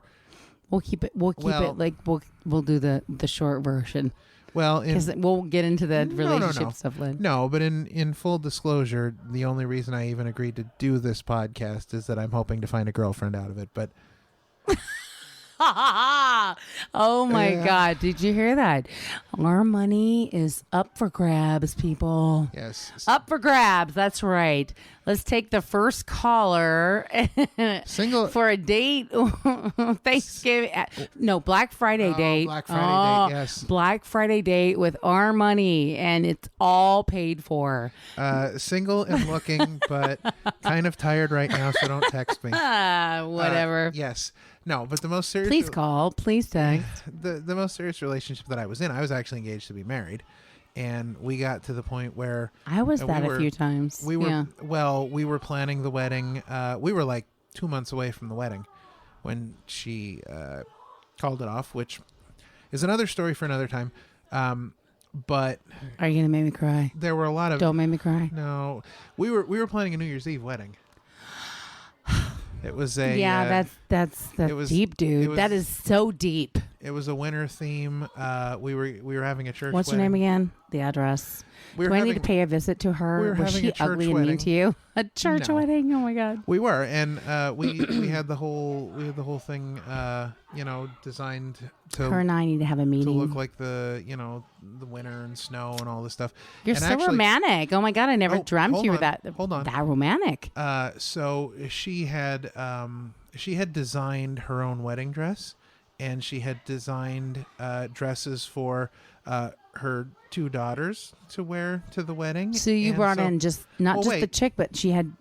we'll keep it like we'll do the short version. Well, because we'll get into the relationship no. stuff later. No, but in full disclosure, the only reason I even agreed to do this podcast is that I'm hoping to find a girlfriend out of it. But oh my God. Did you hear that? Our money is up for grabs, people. yes, Up for grabs. That's right. Let's take the first caller single for a date. Thanksgiving. No, Black Friday date. Black Friday date, yes. Black Friday date with our money, and it's all paid for. Single and looking, but kind of tired right now, so don't text me. Whatever. Yes. No, but the most serious... Please call. Please text. The most serious relationship that I was in, I was actually engaged to be married. And we got to the point where... I was that a few times. We were we were planning the wedding. We were like 2 months away from the wedding when she called it off, which is another story for another time. But... Are you going to make me cry? There were a lot of... Don't make me cry. No. We were planning a New Year's Eve wedding. It was a that's deep, dude. That is so deep. It was a winter theme. We were having a church. What's wedding. your name again? The address. Do I need to pay a visit to her? Was she ugly and mean to you? A church wedding? Oh my God. We were, and we had the whole thing, designed to. Her and I need to have a meeting to look like the winter and snow and all this stuff. You're and so actually, romantic. Oh my God, I never dreamt you were that. Hold on. That romantic. So she had designed her own wedding dress, and she had designed dresses for her two daughters to wear to the wedding. So you brought in not just the chick, but she had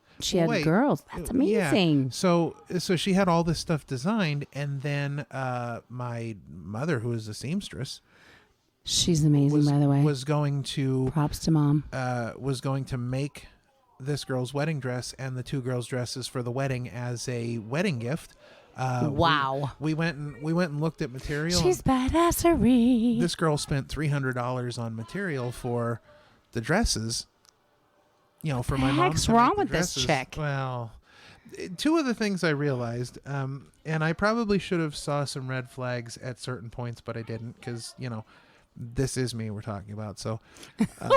girls. That's amazing. Yeah. So she had all this stuff designed, and then my mother, who is a seamstress, she's amazing, by the way. Was going to props to mom. Was going to make this girl's wedding dress and the two girls' dresses for the wedding as a wedding gift. Wow. We went and looked at material. She's badassery. This girl spent $300 on material for the dresses. For my mom. What's wrong with this chick? Well, two of the things I realized, and I probably should have saw some red flags at certain points, but I didn't, because this is me we're talking about. So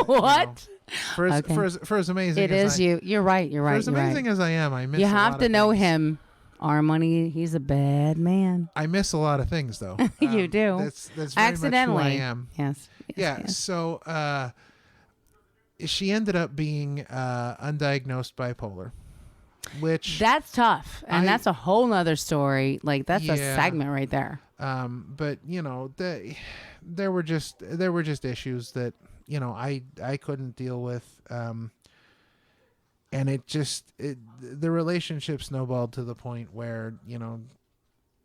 what? For as amazing it as is you. You're right. For as amazing as I am, I miss. You a have lot to of know things. him. Our money. He's a bad man. I miss a lot of things, though. You do. That's very accidentally. much who I am. Yes. Yeah. Yes. So she ended up being undiagnosed bipolar, which that's tough, and that's a whole nother story. Like that's a segment right there. But there were just issues that I couldn't deal with. And the relationship snowballed to the point where,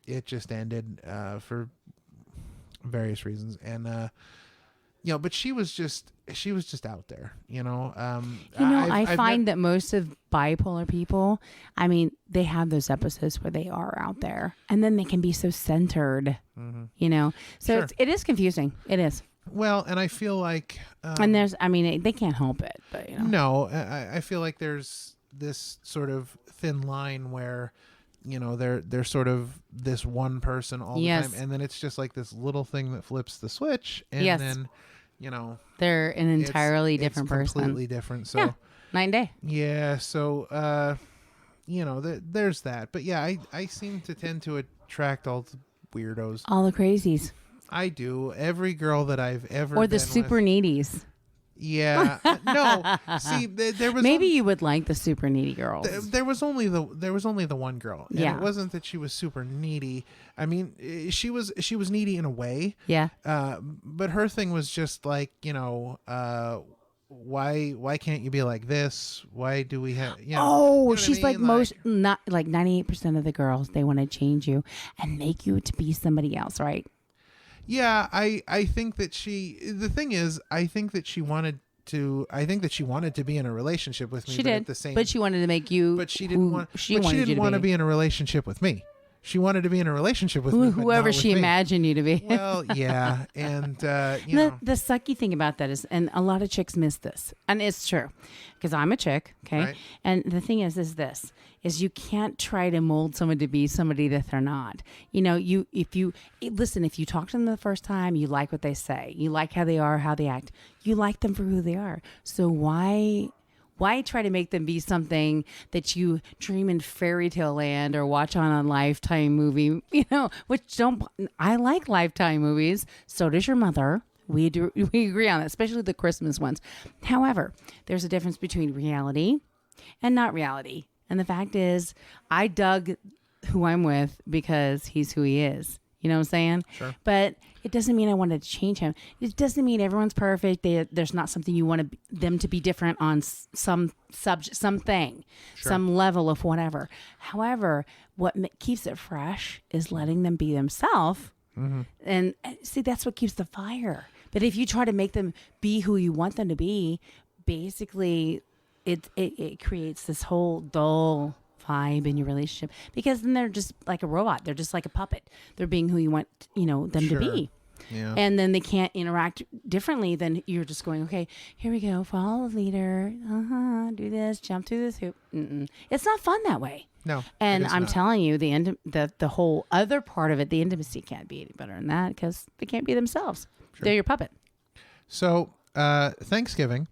it just ended for various reasons. And, but she was just out there, I find that most of bipolar people, I mean, they have those episodes where they are out there and then they can be so centered, so Sure. it is confusing. It is. Well, and I feel like, and they can't help it, but no, I feel like there's this sort of thin line where, they're sort of this one person all the time, and then it's just like this little thing that flips the switch, and then, they're an entirely different person, completely different. So night and day. Yeah. So, there's that, but yeah, I seem to tend to attract all the weirdos, all the crazies. I do. Every girl that I've ever or the super needies. Yeah. No. See, there was maybe you would like the super needy girls. There was only the one girl. And yeah. It wasn't that she was super needy. I mean, she was needy in a way. Yeah. But her thing was just like, why can't you be like this? Why do we have she's like most not like 98% of the girls, they want to change you and make you to be somebody else, right? Yeah, I think that the thing is, I think that she wanted I think that she wanted to be in a relationship with me. She but did, At the same, but she wanted to make you. But she didn't want. She but wanted she you didn't to want to be in a relationship with me. She wanted to be in a relationship with me. But whoever not with she me. imagined you to be. Well, yeah, and you know, The sucky thing about that is, and a lot of chicks miss this, and it's true, because I'm a chick, okay? Right. And the thing is you can't try to mold someone to be somebody that they're not. You know, if you talk to them the first time, you like what they say, you like how they are, how they act, you like them for who they are. So why try to make them be something that you dream in fairy tale land or watch on a Lifetime movie, you know, I like Lifetime movies. So does your mother. We agree on that, especially the Christmas ones. However, there's a difference between reality and not reality. And the fact is, I dug who I'm with because he's who he is. You know what I'm saying? Sure. But it doesn't mean I wanted to change him. It doesn't mean everyone's perfect. There's not something you want them to be different on some subject, something, some level of whatever. However, what keeps it fresh is letting them be themselves. Mm-hmm. And see, that's what keeps the fire. But if you try to make them be who you want them to be, basically, it creates this whole dull vibe in your relationship, because then they're just like a robot. They're just like a puppet. They're being who you want, them to be. Yeah. And then they can't interact differently than you're just going, okay, here we go. Follow the leader. Do this, jump through this hoop. It's not fun that way. No. And it is I'm not. telling you, the whole other part of it, the intimacy can't be any better than that, because they can't be themselves. Sure. They're your puppet. So, Thanksgiving.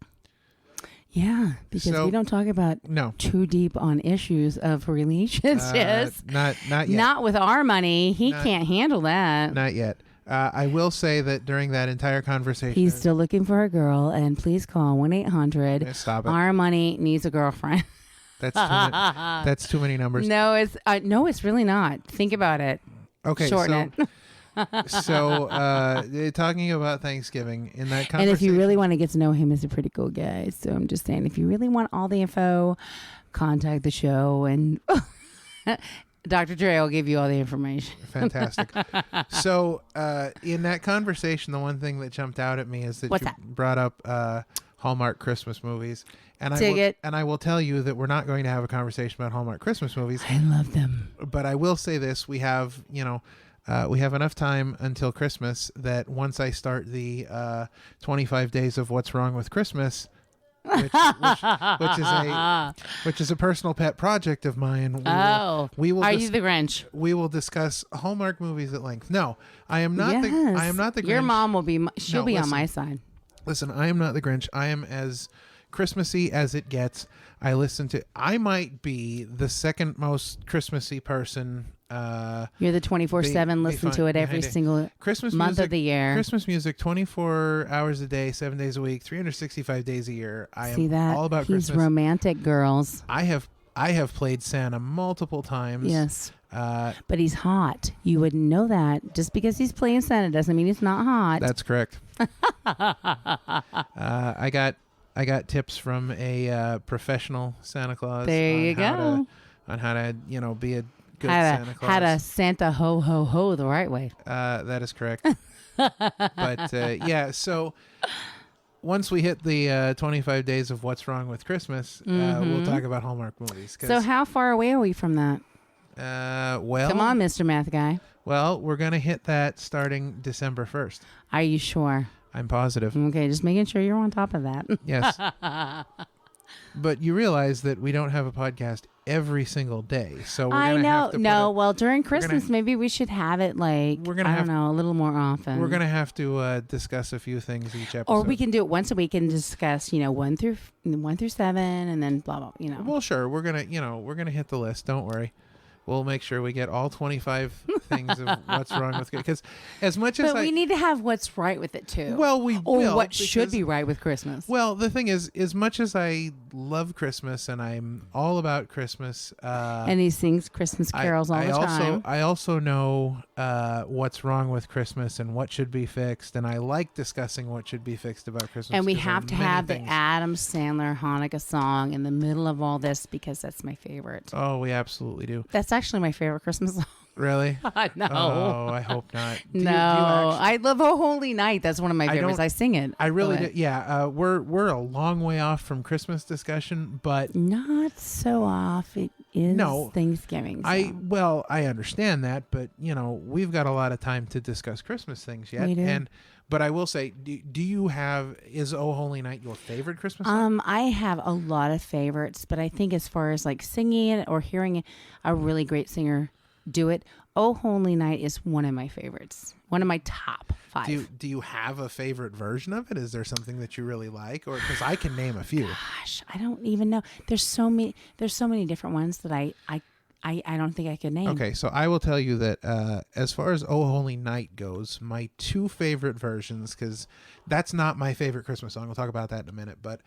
Yeah, because we don't talk about too deep on issues of relationships. Not yet. Not with our money. He can't handle that. Not yet. I will say that during that entire conversation, He's still looking for a girl, and please call 1-800. Stop it. Our money needs a girlfriend. That's too many numbers. No, it's really not. Think about it. Okay, Shorten it. So, talking about Thanksgiving in that conversation. And if you really want to get to know him, he's a pretty cool guy. So I'm just saying, if you really want all the info, contact the show, and Dr. Dre will give you all the information. Fantastic. So, in that conversation, the one thing that jumped out at me is that brought up Hallmark Christmas movies. And I will tell you that we're not going to have a conversation about Hallmark Christmas movies. I love them. But I will say this: we have enough time until Christmas that once I start the 25 days of What's Wrong with Christmas, which is a personal pet project of mine. We will. Are you the Grinch? We will discuss Hallmark movies at length. No, I am not. Yes. I am not the Grinch. Your mom will be. She'll be on my side. Listen, I am not the Grinch. I am as Christmassy as it gets. I might be the second most Christmassy person. You're the 24/7 listen to it every single Christmas month music, of the year. Christmas music 24 hours a day, 7 days a week, 365 days a year. I am all about Christmas. He's romantic, girls. I have played Santa multiple times. Yes. But he's hot. You wouldn't know that. Just because he's playing Santa doesn't mean he's not hot. That's correct. I got tips from a professional Santa Claus. There you go. On how to be a good Santa Claus. How to Santa ho ho ho the right way. That is correct. But yeah, so once we hit the 25 days of What's Wrong with Christmas, we'll talk about Hallmark movies. So how far away are we from that? Well, come on, Mr. Math Guy. Well, we're going to hit that starting December 1st. Are you sure? I'm positive. Okay, just making sure you're on top of that. Yes. But you realize that we don't have a podcast every single day. So we're going to have to well, during Christmas, maybe we should have it a little more often. We're going to have to discuss a few things each episode. Or we can do it once a week and discuss, 1 through 7 and then blah, blah, Well, sure. We're going to hit the list. Don't worry. We'll make sure we get all 25 things of what's wrong with it. Because as much as we need to have what's right with it too. Well, what should be right with Christmas. Well, the thing is, as much as I love Christmas and I'm all about Christmas, and he sings Christmas carols all the time. I also know what's wrong with Christmas and what should be fixed, and I like discussing what should be fixed about Christmas. And we have to have the Adam Sandler Hanukkah song in the middle of all this because that's my favorite. Oh, we absolutely do. That's actually my favorite Christmas song. Really? No. Oh, I hope not. No, I love "Oh Holy Night." That's one of my favorites. I sing it. I really Go do. ahead. Yeah, we're a long way off from Christmas discussion, but Not so off. It is No, Thanksgiving. So. I understand that, but we've got a lot of time to discuss Christmas things yet. We do. But I will say, do you have is "Oh Holy Night" your favorite Christmas song? I have a lot of favorites, but I think as far as like singing it or hearing a really great singer do it, "Oh Holy Night" is one of my favorites. One of my top 5. Do you have a favorite version of it? Is there something that you really like, or because I can name a few? Gosh, I don't even know. There's so many different ones that I don't think I could name. Okay, so I will tell you that as far as "Oh Holy Night" goes, my 2 favorite versions, because that's not my favorite Christmas song. We'll talk about that in a minute. But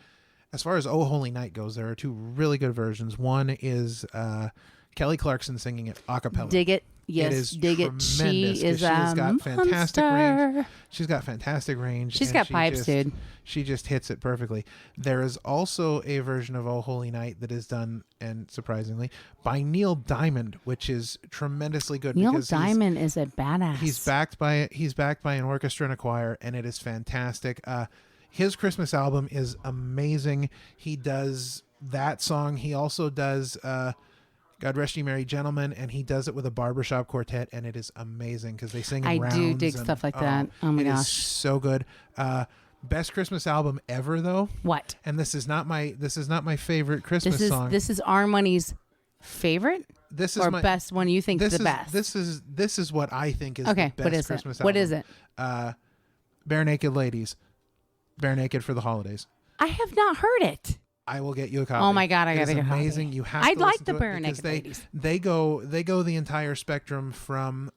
as far as "Oh Holy Night" goes, there are 2 really good versions. One is Kelly Clarkson singing it a cappella. Dig it. Yes, it is dig it. tremendous. She is She's got fantastic range. monster. She's got fantastic range. She's and got she pipes, just, dude. She just hits it perfectly. There is also a version of "Oh Holy Night" that is done, and surprisingly, by Neil Diamond, which is tremendously good. Neil because Diamond is a badass. He's backed by an orchestra and a choir, and it is fantastic. His Christmas album is amazing. He does that song. He also does "God Rest Ye Merry Gentlemen," and he does it with a barbershop quartet, and it is amazing because they sing in I rounds. do dig stuff like that. Oh my it is gosh. so good. Best Christmas album ever, though. What? And this is not my favorite Christmas song. This is Armani's favorite This is or my best one you think the best. This is what I think is Okay, the best what is Christmas it? album. What is it? Bare Naked Ladies. Bare Naked for the Holidays. I have not heard it. I will get you a copy. Oh my God, I It gotta is get a copy. amazing. You have. I'd to like listen the to it Bare because Naked Ladies. They go the entire spectrum from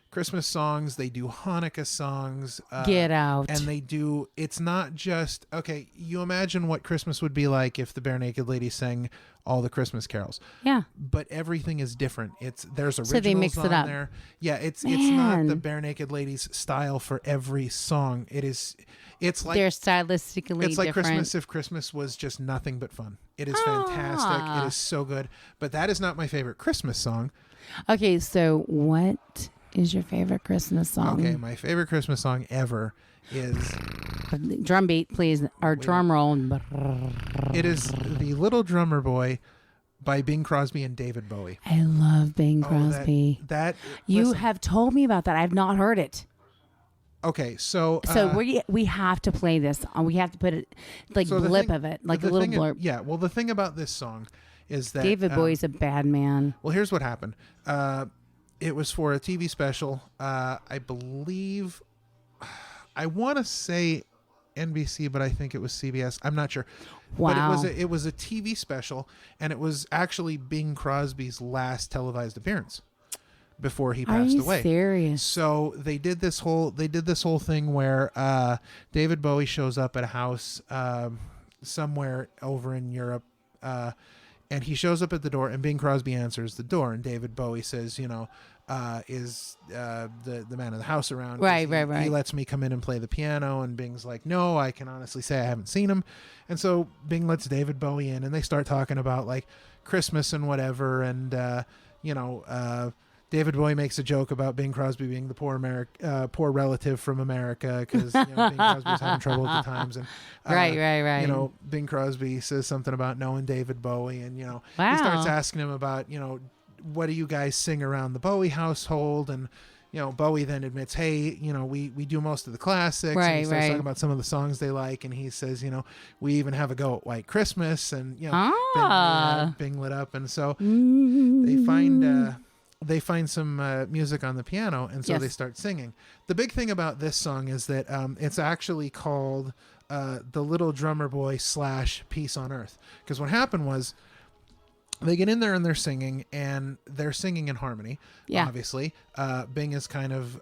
Christmas songs. They do Hanukkah songs. Get out. And they do. It's not just okay. You imagine what Christmas would be like if the Bare Naked Ladies sang all the Christmas carols. Yeah. But everything is different. There's originals So they mix it on up. there. Yeah, it's not the Man. Bare Naked Ladies style for every song. It's like They're stylistically it's like different. Christmas if Christmas was just nothing but fun. It is fantastic. It is so good. But that is not my favorite Christmas song. Okay, so what is your favorite Christmas song? Okay, my favorite Christmas song ever is Drum beat, please, or drum roll. it is The Little Drummer Boy by Bing Crosby and David Bowie. I love Bing Oh, Crosby. You listen, have told me about that. I've not heard it. okay, so So we have to play this. We have to put it like so the blip thing- of it, like a the little thing is- blurb. yeah, well, the thing about this song is that David Bowie's a bad man. Well, here's what happened. It was for a TV special. I believe, I want to say NBC, but I think it was CBS. I'm not sure. Wow. But it was a TV special, and it was actually Bing Crosby's last televised appearance before he Are passed you away. serious? So they did this whole thing where David Bowie shows up at a house somewhere over in Europe, and he shows up at the door, and Bing Crosby answers the door, and David Bowie says, is the man of the house around? 'Cause Right. He lets me come in and play the piano, and Bing's like, no, I can honestly say I haven't seen him. And so Bing lets David Bowie in, and they start talking about like Christmas and whatever, and David Bowie makes a joke about Bing Crosby being the poor relative from America because Bing Crosby was having trouble at the times, and Right. Bing Crosby says something about knowing David Bowie, and he Wow. starts asking him about what do you guys sing around the Bowie household, and Bowie then admits, hey, we do most of the classics, and he starts talking about some of the songs they like, and he says, we even have a go at White Christmas, and Bing lit up, and so they find some music on the piano, and so Yes. they start singing. The big thing about this song is that it's actually called The Little Drummer Boy / Peace on Earth, because what happened was they get in there and they're singing in harmony. Yeah. Obviously, Bing is kind of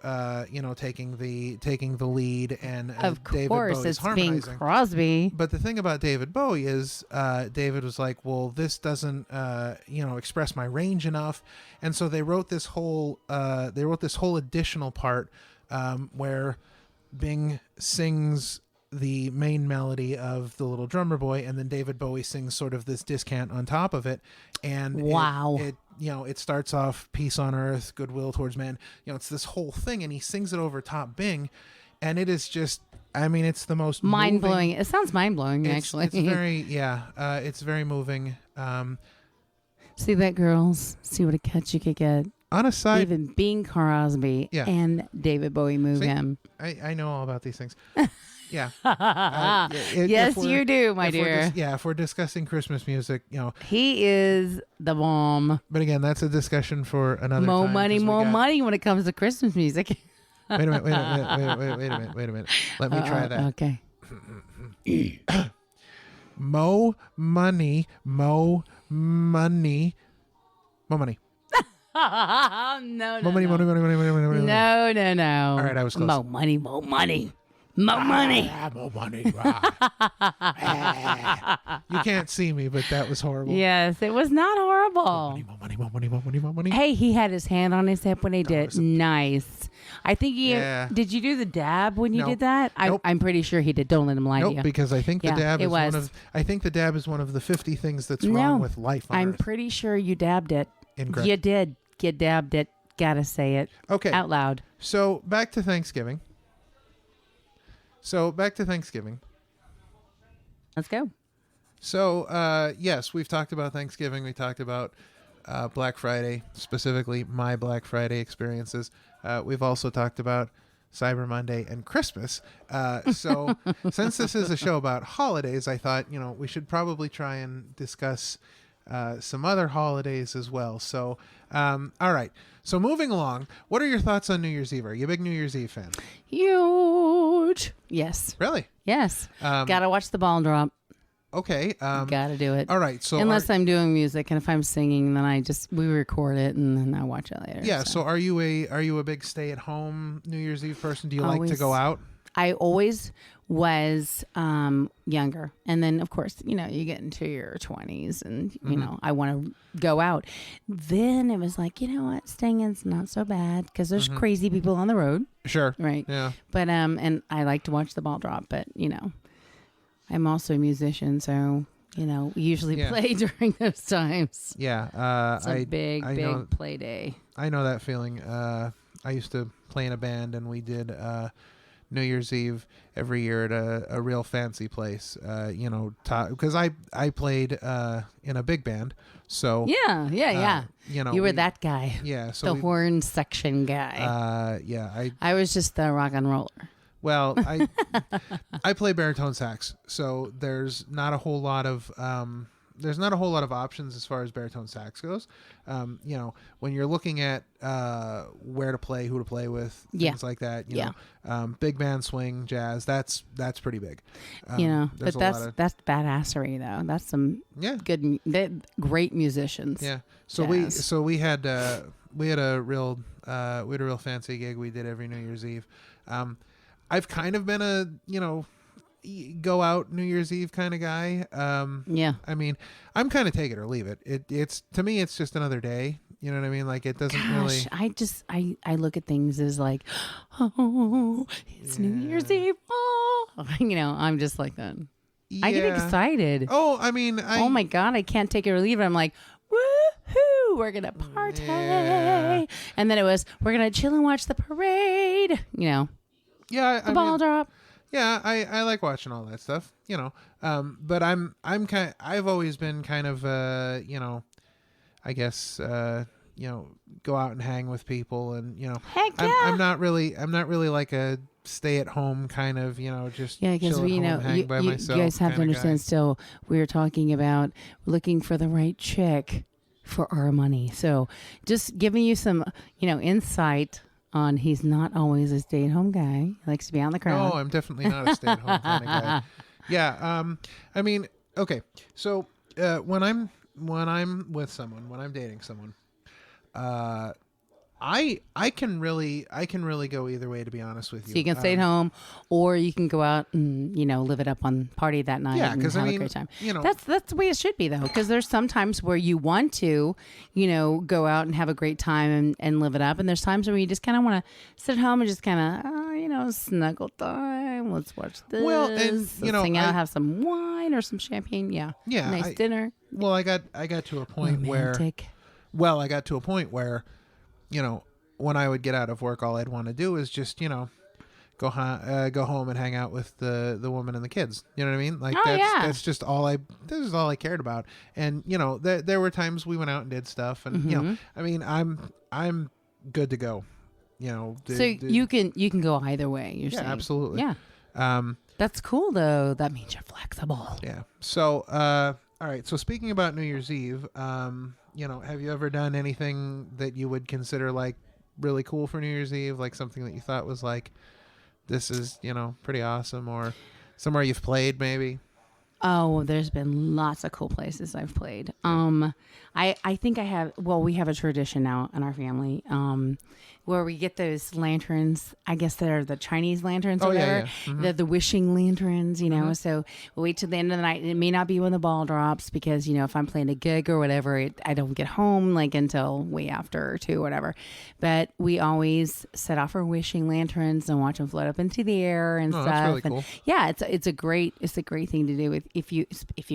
taking the lead, and Of David course, Bowie's it's Bing harmonizing. Crosby. But the thing about David Bowie is David was like, well, this doesn't express my range enough, and so they wrote this whole additional part where Bing sings the main melody of the little drummer boy, and then David Bowie sings sort of this discant on top of it, and Wow. it it starts off peace on earth, goodwill towards men. It's this whole thing, and he sings it over top Bing, and it is just, I mean, it's the most Mind moving- blowing. It sounds mind blowing, actually. It's very it's very moving. See that, girls? See what a catch you could get. On a side, Even Bing Crosby Yeah. and David Bowie move See? him. I know all about these things. Yeah. Yes, you do, my dear. If we're discussing Christmas music, He is the bomb. but again, that's a discussion for another More time. money, 'cause we more got- money when it comes to Christmas music. Wait a minute, wait a minute. Let me try that. Okay. Mo money, mo money, mo money. No, no, Mo money, no. money. No, no, no. All right, I was close. More money, more money. More money. Mo money. You can't see me, but that was horrible. Yes, it was not horrible. Mo money. Hey, he had his hand on his hip when he did. was a- Nice. I think he Yeah. did. You do the dab when you No. did that? Nope. I'm pretty sure he did. Don't let him lie to Nope, you. because I think the Yeah, dab it is one was. of. I think the dab is one of the 50 things that's No, wrong with life on I'm Earth. pretty sure you dabbed it. Incorrect. You did. You dabbed it. Gotta say it Okay, out loud. so back to Thanksgiving. Let's go. So, yes, we've talked about Thanksgiving. We talked about Black Friday, specifically my Black Friday experiences. We've also talked about Cyber Monday and Christmas. So, since this is a show about holidays, I thought, we should probably try and discuss some other holidays as well. So, all right. So, moving along, what are your thoughts on New Year's Eve? Are you a big New Year's Eve fan? Huge. Yes. Really? Yes. Gotta watch the ball drop. Okay. Gotta do it. All right. So, Unless I'm doing music, and if I'm singing, then we record it and then I watch it later. yeah. So, are you a big stay-at-home New Year's Eve person? Do you like to Always. go out? I always was younger, and then of course you get into your 20s, and I want to go out. Then it was like, you know what, staying in's not so bad because there's crazy people on the road, Sure. right? Yeah. But and I like to watch the ball drop, but I'm also a musician, so we usually Yeah. play during those times. Yeah. It's a big I know, play day. I know that feeling. I used to play in a band, and we did New Year's Eve every year at a real fancy place. Because I played in a big band, so Yeah. You were we- that guy, Yeah. So the we, horn section guy. yeah. I was just the rock and roller. Well, I play baritone sax, so there's not a whole lot of options as far as baritone sax goes. When you're looking at where to play, who to play with, Yeah. things like that. Yeah. Big band, swing, jazz. That's pretty big. But there's a lot of- that's badassery though. That's some yeah. great musicians. Yeah. So Jazz. we had a real fancy gig we did every New Year's Eve. I've kind of been a go out New Year's Eve kind of guy. Yeah. I mean, I'm kind of take it or leave it. It's to me, it's just another day. You know what I mean? Like it doesn't really. Gosh, I look at things as like, oh, it's New Year's Eve. Oh, I'm just like that. I get Yeah. excited. Oh, I mean, Oh my God, I can't take it or leave it. I'm like, woohoo, we're gonna party. Yeah. And then it was, we're gonna chill and watch the parade. yeah, The ball drop. Yeah, I like watching all that stuff, but I've always been kind of I guess go out and hang with people, and Heck yeah. I'm not really like a stay at home kind of just Yeah, because chill at home and hang by you myself guys have to kinda understand. guy. Still, we were talking about looking for the right chick for our money. So, just giving you some, insight on he's not always a stay-at-home guy. He likes to be out in the crowd. No, I'm definitely not a stay at home kind of guy. Yeah, I mean, okay, so when I'm with someone, when I'm dating someone, I can really go either way, to be honest with you. So you can stay at home, or you can go out and live it up on party that night. Yeah, and 'cause, I have mean, a great time. you know- that's the way it should be though, because there's some times where you want to, go out and have a great time and live it up, and there's times where you just kind of want to sit at home and just kind of snuggle time time. Let's watch this. Well, and, Let's you know, hang out, have some wine or some champagne. Yeah. Yeah, Nice dinner. Well, I got to a point Romantic. where, you know, when I would get out of work, all I'd want to do is just, you know, go home and hang out with the woman and the kids. You know what I mean? Like that's just this is all I cared about. And you know, there were times we went out and did stuff, and you know, I mean, I'm good to go. You know, you can go either way. You're saying absolutely. Yeah. That's cool though. That means you're flexible. Yeah. So all right. So speaking about New Year's Eve, you know, have you ever done anything that you would consider like really cool for New Year's Eve? Like something that you thought was like, this is, you know, pretty awesome, or somewhere you've played maybe? Oh, there's been lots of cool places I've played. I think we have a tradition now in our family, where we get those lanterns. I guess they're the Chinese lanterns or whatever. Yeah. Mm-hmm. They're the wishing lanterns, you know. So we'll wait till the end of the night. It may not be when the ball drops because, you know, if I'm playing a gig or whatever, I don't get home like until way after or 2 or whatever. But we always set off our wishing lanterns and watch them float up into the air and stuff. That's really and cool. yeah, it's a great thing to do with if you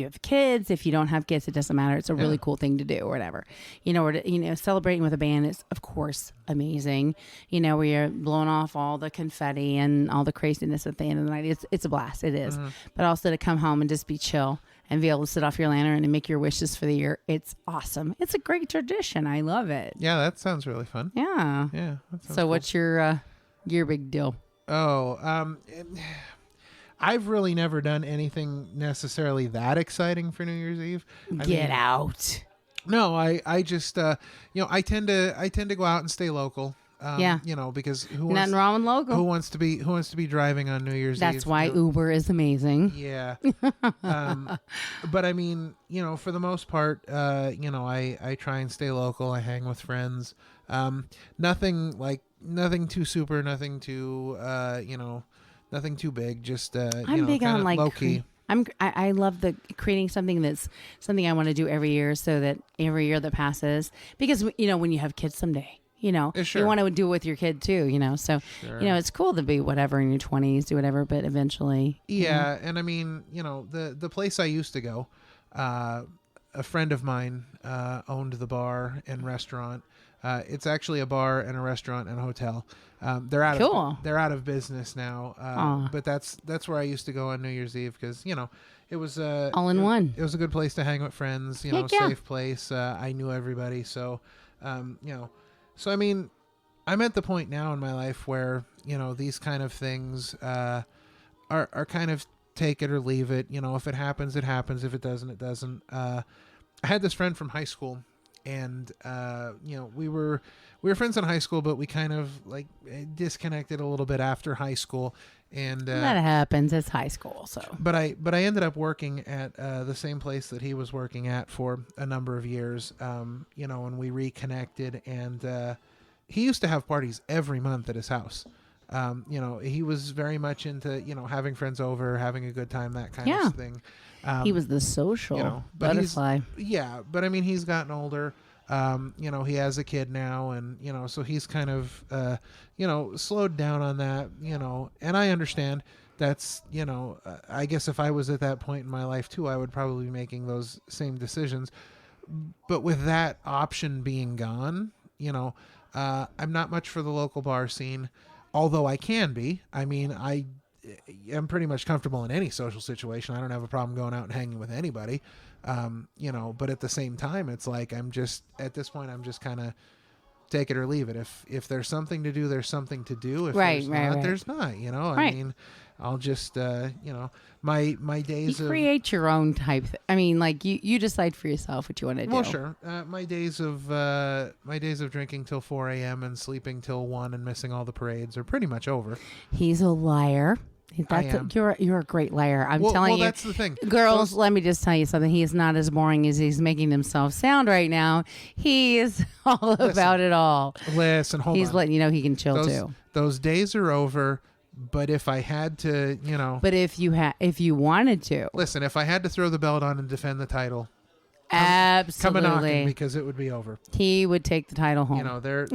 have kids. If you don't have kids, it doesn't matter. It's a really cool thing to do or whatever. You know, celebrating with a band is of course amazing. You know, where you're blowing off all the confetti and all the craziness at the end of the night. It's a blast. It is. But also to come home and just be chill and be able to sit off your lantern and make your wishes for the year. It's awesome. It's a great tradition. I love it. Yeah, that sounds really fun. Yeah. Yeah. That sounds So cool. what's your big deal? Oh, I've really never done anything necessarily that exciting for New Year's Eve. Get out. No, I just you know, I tend to go out and stay local. Yeah. You know, because Nothing wrong with local. who wants to be driving on New Year's Eve? That's why You know? Uber is amazing. Yeah. But I mean, you know, for the most part, you know, I try and stay local. I hang with friends. Nothing too super, nothing too, you know, nothing too big. Just, I'm big on like low key. I love creating something that's something I want to do every year, so that every year that passes, because you know, when you have kids someday, you know, Sure. you want to do it with your kid too, you know. So Sure. you know, it's cool to be whatever in your 20s, do whatever, but eventually, Yeah, and I mean, you know, the place I used to go, a friend of mine owned the bar and restaurant. It's actually a bar and a restaurant and a hotel. They're out of business now. But that's where I used to go on New Year's Eve because, you know, it was all in one. It was a good place to hang with friends. You know, Heck yeah. safe place. I knew everybody, so you know. So I mean, I'm at the point now in my life where, you know, these kind of things are kind of take it or leave it. You know, if it happens, it happens. If it doesn't, it doesn't. I had this friend from high school, and you know, we were friends in high school, but we kind of like disconnected a little bit after high school. And That happens. It's high school, so. But I ended up working at the same place that he was working at for a number of years. You know, and we reconnected, and he used to have parties every month at his house. You know, he was very much into, you know, having friends over, having a good time, that kind of thing. He was the social you know, butterfly. Yeah, but I mean, he's gotten older. You know, he has a kid now, and, you know, so he's kind of, you know, slowed down on that, you know, and I understand that's, you know, I guess if I was at that point in my life too, I would probably be making those same decisions. But with that option being gone, you know, I'm not much for the local bar scene, although I can be. I mean, I'm pretty much comfortable in any social situation. I don't have a problem going out and hanging with anybody. You know, but at the same time, it's like, at this point, I'm just kind of take it or leave it. If there's something to do, there's something to do. If there's not, there's not, you know. I mean, I'll just, you know, my days you of... create your own type. I mean, like, you decide for yourself what you want to do. Well, sure. My days of drinking till 4 a.m. and sleeping till 1 and missing all the parades are pretty much over. He's a liar. You're a great liar. I'm telling you. That's the thing. Girls, let me just tell you something. He is not as boring as he's making himself sound right now. He is all about it all. Listen, hold on. He's letting you know he can chill too. Those days are over. But if I had to, you know. But if you wanted to. Listen, if I had to throw the belt on and defend the title, Absolutely. come a knocking because it would be over. He would take the title home. You know, there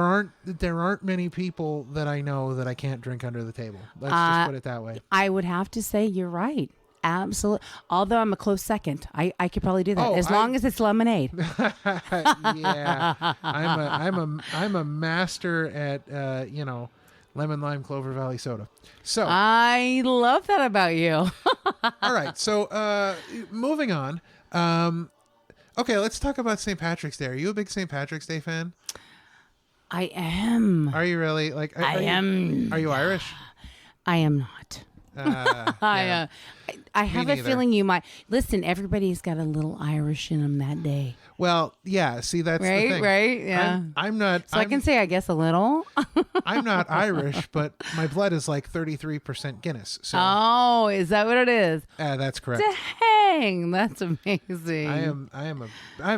aren't many people that I know that I can't drink under the table. Let's just put it that way. I would have to say you're right. Absolutely. Although I'm a close second, I could probably do that as long as it's lemonade. Yeah, I'm a master at lemon lime Clover Valley soda. So I love that about you. all right, so moving on. Okay, let's talk about St. Patrick's Day. Are you a big St. Patrick's Day fan? I am. Are you really? Like, I am. Are you Irish? I am not. Yeah. I have a neither. feeling you might listen. Everybody's got a little Irish in them that day, Well, yeah. See, that's the right? thing. Right? Yeah. I'm not. So I can say, I guess, a little. I'm not Irish, but my blood is like 33% Guinness. So Oh, is that what it is? that's correct. Dang, that's amazing. I am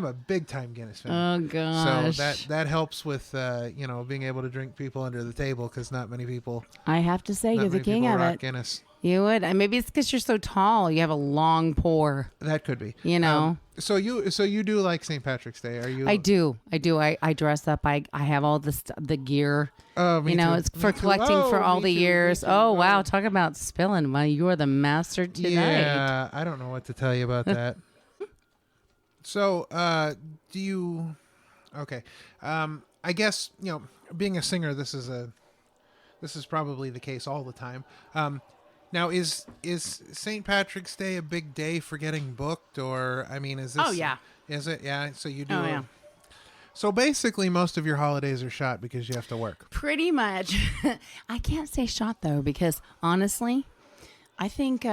a big time Guinness fan. Oh gosh. So that helps with being able to drink people under the table because not many people. I have to say, Not you're the many king people of rock it. Guinness. You would, and maybe it's because you're so tall. You have a long pour. That could be. You know. So you do like St. Patrick's Day? Are you? I do. I dress up. I have all the gear. Oh, me too. It's for Me too. collecting Oh, for all me the too, years. me too. Oh wow, talk about spilling. Well, you are the master tonight. Yeah, I don't know what to tell you about that. So, do you? Okay, I guess being a singer, this is probably the case all the time. Now, is St. Patrick's Day a big day for getting booked, or I mean, is this? Oh, yeah. Is it? Yeah. So you do. Oh, yeah. So basically, most of your holidays are shot because you have to work. Pretty much. I can't say shot though, because honestly, I think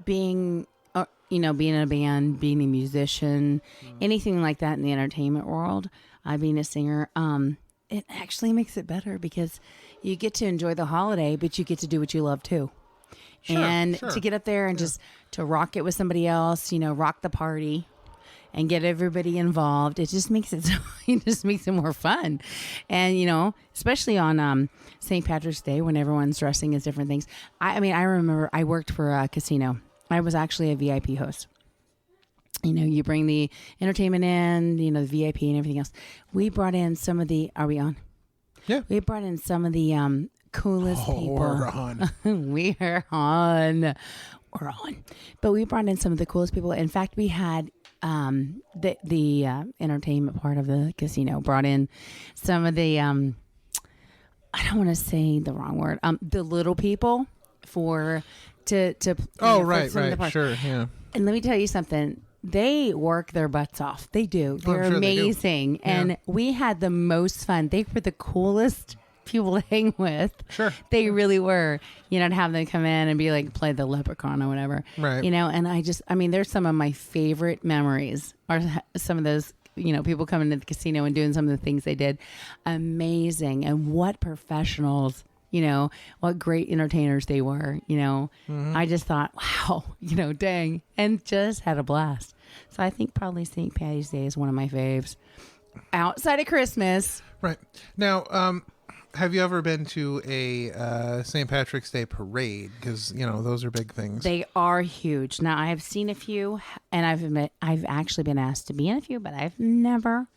being in a band, being a musician, anything like that in the entertainment world, being a singer, it actually makes it better because you get to enjoy the holiday, but you get to do what you love too. Sure, And sure. to get up there and just to rock it with somebody else, rock the party and get everybody involved. It just makes it more fun. And, especially on St. Patrick's Day when everyone's dressing as different things. I remember I worked for a casino. I was actually a VIP host. You bring the entertainment in, the VIP and everything else. We brought in some of the, are we on? Yeah. We brought in some of the coolest people. We're on. We are on. We're on. But we brought in some of the coolest people. In fact, we had the entertainment part of the casino brought in some of the, I don't want to say the wrong word, the little people to Oh, for right, some of the right, parts. sure, yeah. And let me tell you something. They work their butts off. They do. They're sure they do. amazing. Yeah. And we had the most fun. They were the coolest people to hang with. Sure. They really were. To have them come in and be like, play the leprechaun or whatever. Right. And there's some of my favorite memories are some of those, people coming to the casino and doing some of the things they did. Amazing. And what professionals. What great entertainers they were, I just thought, wow, dang, and just had a blast. So I think probably St. Patty's Day is one of my faves outside of Christmas. Right. Now, have you ever been to a St. Patrick's Day parade? Because, those are big things. They are huge. Now I have seen a few and I've actually been asked to be in a few, but I've never,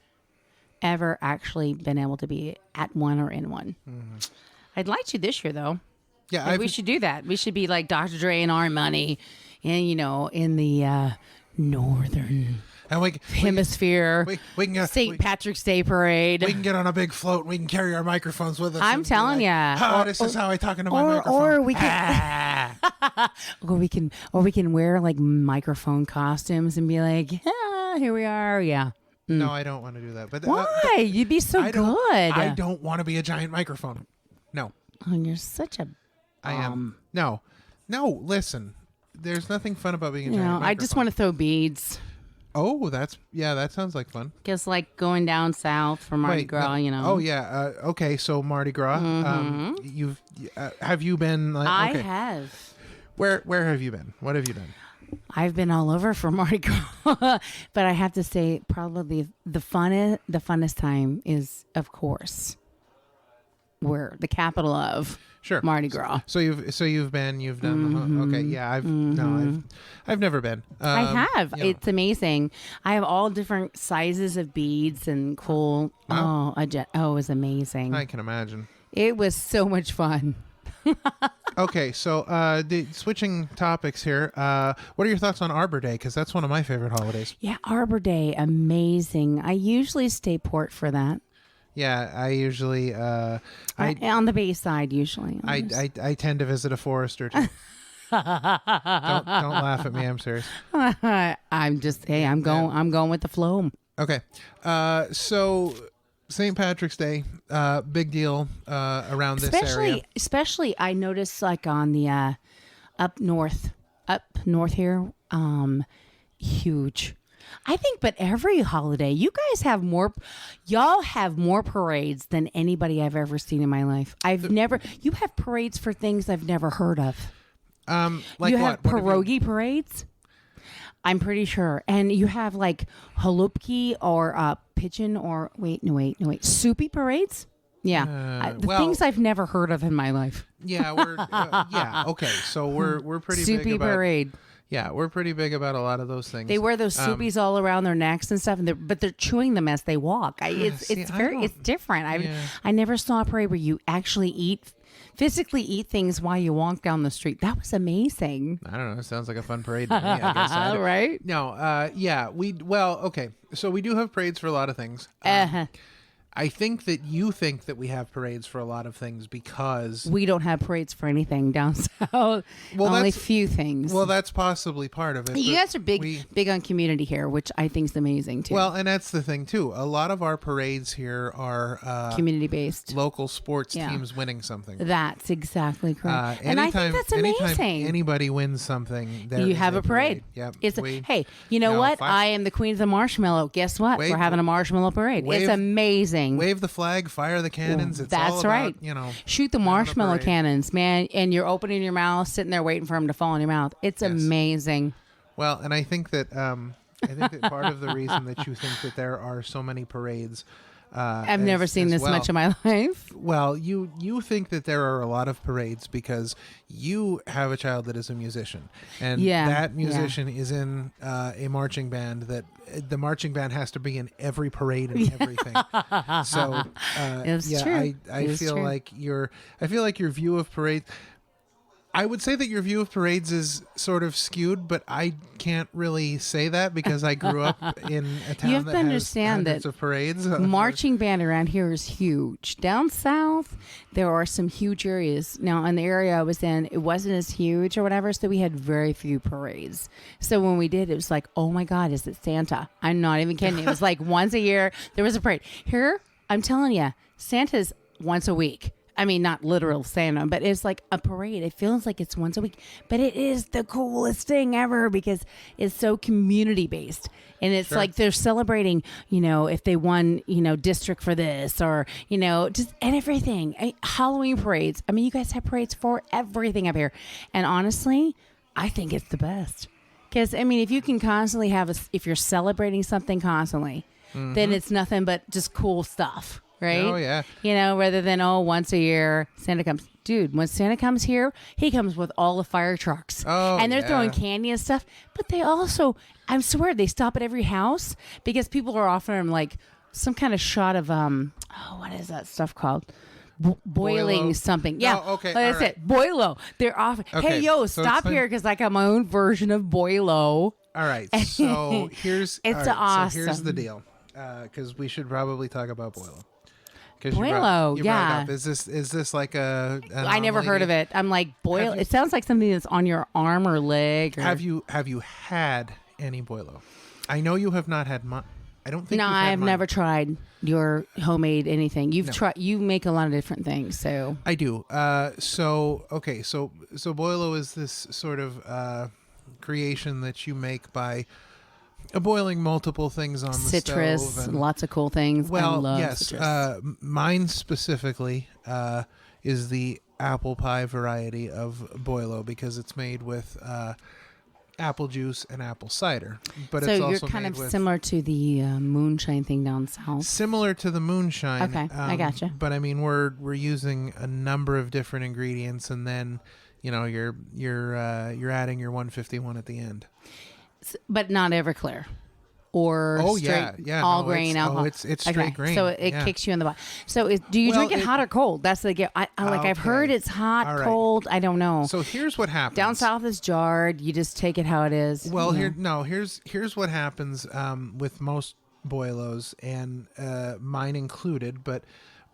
ever actually been able to be at one or in one. Mm-hmm. I'd like to this year, though. Yeah, Maybe we should do that. We should be like Dr. Dre and our money, and in the northern hemisphere. We can St. Patrick's Day parade. We can get on a big float. And we can carry our microphones with us. I'm telling ya. This is how I talk into my microphone. Or we can, or we can wear like microphone costumes and be like, here we are. Yeah. No, I don't want to do that. But why? You'd be so good. I don't want to be a giant microphone. No. Oh, you're such a. I am. No. Listen, there's nothing fun about being a giant microphone. I just want to throw beads. Oh, that sounds like fun. Just like going down south for Mardi Gras, Oh yeah. Okay, so Mardi Gras. Mm-hmm. Have you been? I have. Where have you been? What have you done? I've been all over for Mardi Gras, but I have to say probably the funnest time is, of course, where the capital of Sure. Mardi Gras. So you've done okay. Yeah, I've never been. I have. You know. It's amazing. I have all different sizes of beads and cool. Wow. It was amazing. I can imagine. It was so much fun. Okay, so switching topics here. What are your thoughts on Arbor Day? Because that's one of my favorite holidays. Yeah, Arbor Day, amazing. I usually stay port for that. Yeah, I usually On the bay side, usually. I tend to visit a forest or two. don't laugh at me. I'm serious. I'm going with the flow. Okay, so St. Patrick's Day, big deal around this area. Especially, I noticed like on the up north here, huge. I think, but every holiday, you have more parades than anybody I've ever seen in my life. You have parades for things I've never heard of. Like you what? have pierogi parades? I'm pretty sure. And you have like halupki or pigeon or wait, soupy parades? Yeah. Things I've never heard of in my life. Yeah, okay. So we're pretty Soupy big about parade. Yeah, we're pretty big about a lot of those things. They wear those soupies all around their necks and stuff, but they're chewing them as they walk. It's different. I never saw a parade where you actually physically eat things while you walk down the street. That was amazing. I don't know. It sounds like a fun parade to me, I guess. Right? No, okay. So we do have parades for a lot of things. I think that you think that we have parades for a lot of things because we don't have parades for anything down south. Well, only few things. Well, that's possibly part of it. You guys are big on community here, which I think is amazing too. Well, and that's the thing too. A lot of our parades here are community based, local sports teams winning something. That's exactly correct. And I think that's amazing. Anytime anybody wins something, you have a parade. Yep. Hey, you know what? I am the queen of the marshmallow. Guess what? We're having a marshmallow parade. It's amazing. Wave the flag, fire the cannons. It's That's all about, right. Shoot the marshmallow cannons, man, and you're opening your mouth, sitting there waiting for them to fall in your mouth. It's amazing. Well, and I think that part of the reason that you think that there are so many parades. I've never seen this much in my life. Well, you think that there are a lot of parades because you have a child that is a musician, and that musician is in a marching band. That the marching band has to be in every parade and everything. So true. I feel like your view of parades. I would say that your view of parades is sort of skewed, but I can't really say that because I grew up in a town that has hundreds of parades. Marching band around here is huge. Down south, there are some huge areas. Now, in the area I was in, it wasn't as huge or whatever, so we had very few parades. So when we did, it was like, oh my God, is it Santa? I'm not even kidding. It was like once a year, there was a parade. Here, I'm telling you, Santa's once a week. I mean, not literal Santa, but it's like a parade. It feels like it's once a week, but it is the coolest thing ever because it's so community based. And it's like they're celebrating, if they won, district for this or, just and everything. Halloween parades. I mean, you guys have parades for everything up here. And honestly, I think it's the best. Because, I mean, if you can constantly if you're celebrating something constantly, then it's nothing but just cool stuff. Right? Oh, yeah. Rather than, once a year, Santa comes. Dude, when Santa comes here, he comes with all the fire trucks. Oh, and they're throwing candy and stuff. But they also, I swear, they stop at every house because people are offering them, like, some kind of shot of, what is that stuff called? Boiling something. Yeah. Oh, okay. That's it. Boilo. They're offering, hey, stop here because I got my own version of Boilo. All right. So here's awesome. So here's the deal. Because we should probably talk about Boilo. Boilo, you brought it up. Is this like a? I never heard of it. I'm like boil. It sounds like something that's on your arm or leg. Or... Have you had any Boilo? I know you have not had mine. I don't think. No, I've never tried your homemade anything. You've tried. You make a lot of different things. So I do. So Boilo is this sort of creation that you make by boiling multiple things on the citrus, stove. Lots of cool things. Well, I love yes. citrus. Mine specifically is the apple pie variety of Boilo because it's made with apple juice and apple cider. But So it's you're also kind made of with similar to the moonshine thing down south. similar to the moonshine. Okay, I gotcha. But I mean, we're using a number of different ingredients, and then you're adding your 151 at the end. But not Everclear. Or all grain alcohol. It's straight grain. So it kicks you in the butt. So do you drink it hot or cold? That's the gift. I've heard it's hot, All right. cold. I don't know. So here's what happens. Down south is jarred. You just take it how it is. Well, here's what happens with most boilos, and mine included. But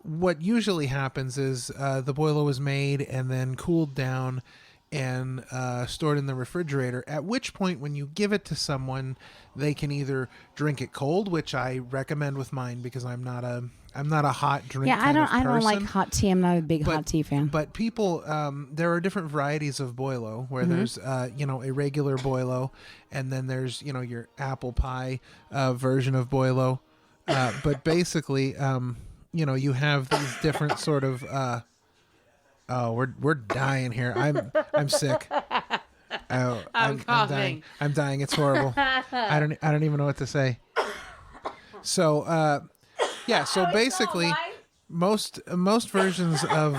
what usually happens is the boilo is made and then cooled down and stored in the refrigerator, at which point when you give it to someone, they can either drink it cold, which I recommend with mine because I'm not a hot drink I don't like person. hot tea. I'm not a big hot tea fan. But people, there are different varieties of boilo where there's a regular boilo, and then there's your apple pie version of boilo. But basically, you have these different sort of oh, we're dying here. I'm sick. Oh, I'm coughing. I'm dying. It's horrible. I don't even know what to say. So so basically most versions of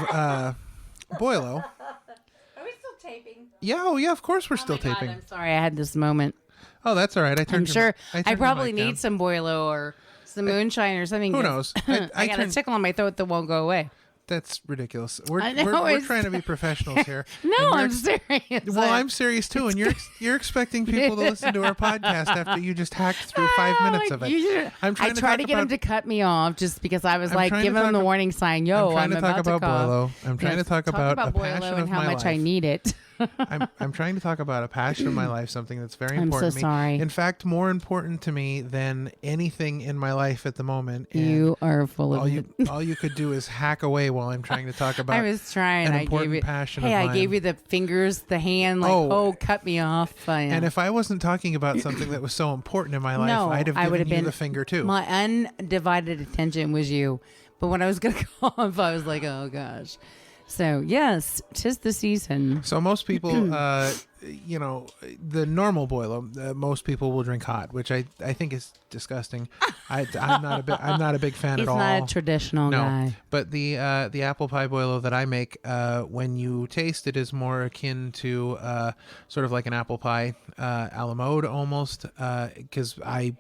boilo. Are we still taping? Yeah, of course we're still God, taping. I'm sorry, I had this moment. Oh, that's all right. I'm sure I turned your probably mic down. need some boilo or some moonshine or something. Who knows? I got a tickle on my throat that won't go away. That's ridiculous. We're it's- trying to be professionals here. No, And I'm serious. Well, I'm serious too, and you're expecting people to listen to our podcast after you just hacked through 5 minutes of it. I tried to get him to cut me off just because I was like giving him the warning sign. Yo, I'm trying to talk about to cough. boilo. I'm trying to talk about a boilo passion and of how my much life. I need it. I'm trying to talk about a passion of my life, something that's very I'm important so to me. sorry. In fact, more important to me than anything in my life at the moment. And You are full of it. all you could do is hack away while I'm trying to talk about I was trying. an I important gave it. passion Hey, of I mine. gave you the fingers, the hand. Like, Oh. cut me off. And if I wasn't talking about something that was so important in my life, no, I'd have I would given have you been the finger too. My undivided attention was you. But when I was gonna cough, I was like, oh gosh. So yes, 'tis the season. So most people, the normal boilo, most people will drink hot, which I think is disgusting. I'm not a big fan He's at all. not a traditional guy. But the apple pie boilo that I make, when you taste it, is more akin to sort of like an apple pie a la mode almost, because I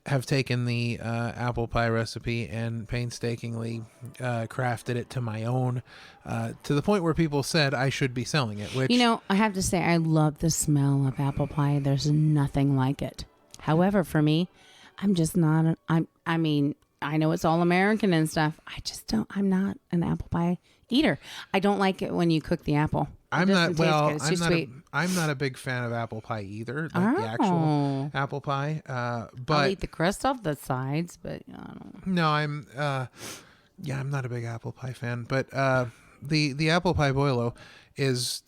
have taken the apple pie recipe and painstakingly crafted it to my own, to the point where people said I should be selling it. Which I have to say, I love the smell of apple pie. There's nothing like it. However, for me, I'm just not. I mean, I know it's all American and stuff. I just don't. I'm not an apple pie eater. I don't like it when you cook the apple. I'm not. Well, It's too sweet. I'm not a big fan of apple pie either. Like the actual apple pie. But I'll eat the crust off the sides, but I don't. No, I'm. I'm not a big apple pie fan. But the apple pie boilo is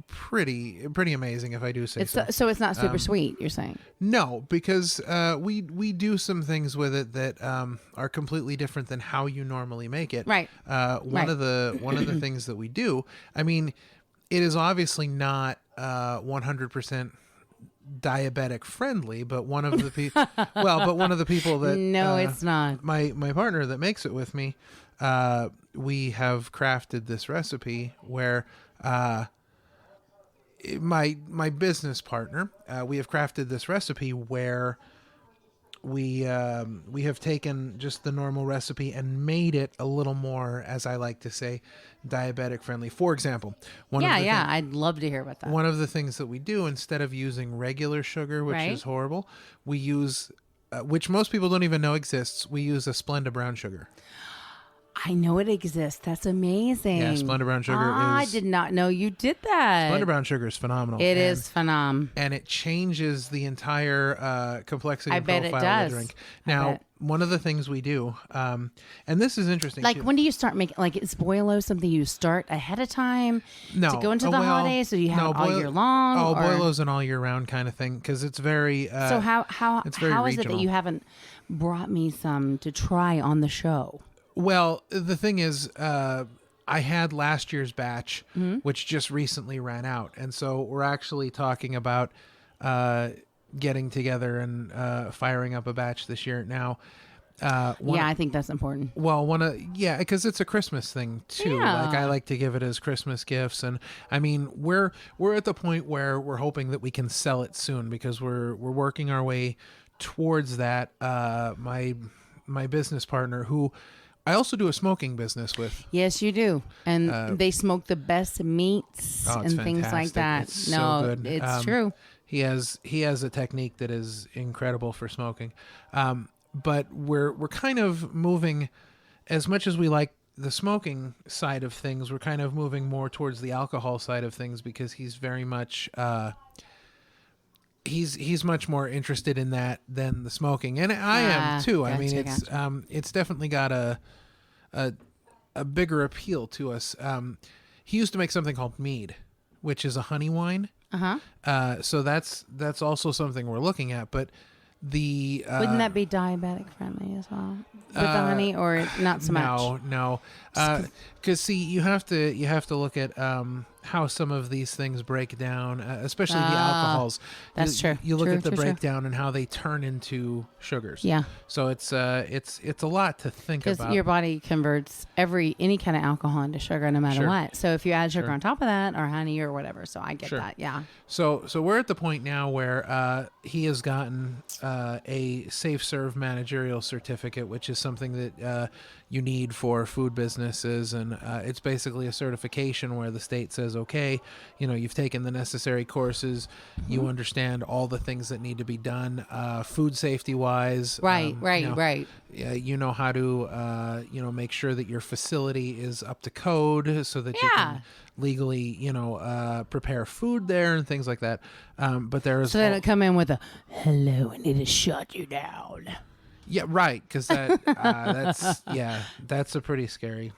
pretty amazing, if I do say so. So it's not super sweet. You're saying? No, because we do some things with it that are completely different than how you normally make it. Right. One of the things that we do. I mean, it is obviously not 100% diabetic friendly, but one of the people. One of the people that. No, it's not. My partner that makes it with me. We have crafted this recipe where. My business partner, we have crafted this recipe where we have taken just the normal recipe and made it a little more, as I like to say, diabetic friendly. For example, I'd love to hear about that. one of the things that we do, instead of using regular sugar, which Right. is horrible, we use, which most people don't even know exists, we use a Splenda brown sugar. I know it exists. That's amazing. Yeah, Splenda brown sugar I is... did not know you did that. Splenda brown sugar is phenomenal. It is phenomenal. And it changes the entire complexity I and bet it profile of does. the drink. I Now, bet. one of the things we do, and this is interesting. Like, too. when do you start making? Like, is boilo something you start ahead of time No. to go into the Well, holidays? So you have no, it all boil- year long? Oh, or- boilo's an all year round kind of thing because it's very. So how it's very how is it that regional. you haven't brought me some to try on the show? Well, the thing is, I had last year's batch, Mm-hmm. which just recently ran out, and so we're actually talking about getting together and firing up a batch this year. Now, I think that's important. well, because it's a Christmas thing too. Yeah. Like I like to give it as Christmas gifts, and I mean we're at the point where we're hoping that we can sell it soon because we're working our way towards that. My business partner, who I also do a smoking business with. Yes, you do, and they smoke the best meats Oh, it's and things like fantastic. that. It's so No, good. it's true. He has a technique that is incredible for smoking. But we're kind of moving, as much as we like the smoking side of things, we're kind of moving more towards the alcohol side of things because he's very much he's much more interested in that than the smoking, and I am too. I mean, it's definitely got a bigger appeal to us. He used to make something called mead, which is a honey wine. So that's also something we're looking at, but wouldn't that be diabetic friendly as well with the honey, or not so much? No, because see, you have to look at how some of these things break down, especially the alcohols. That's true. You look at the True. breakdown and how they turn into sugars. Yeah. So it's a lot to think about. Because your body converts any kind of alcohol into sugar, no matter what. So if you add sugar on top of that, or honey, or whatever, so I get that. Yeah. So we're at the point now where he has gotten a Safe Serve managerial certificate, which is something that you need for food businesses, and it's basically a certification where the state says, okay, you've taken the necessary courses, you understand all the things that need to be done food safety wise. Right. You know how to make sure that your facility is up to code so that you can legally prepare food there and things like that. But there's so they don't come in with a hello, I need to shut you down. Yeah, right. Because that's a pretty scary.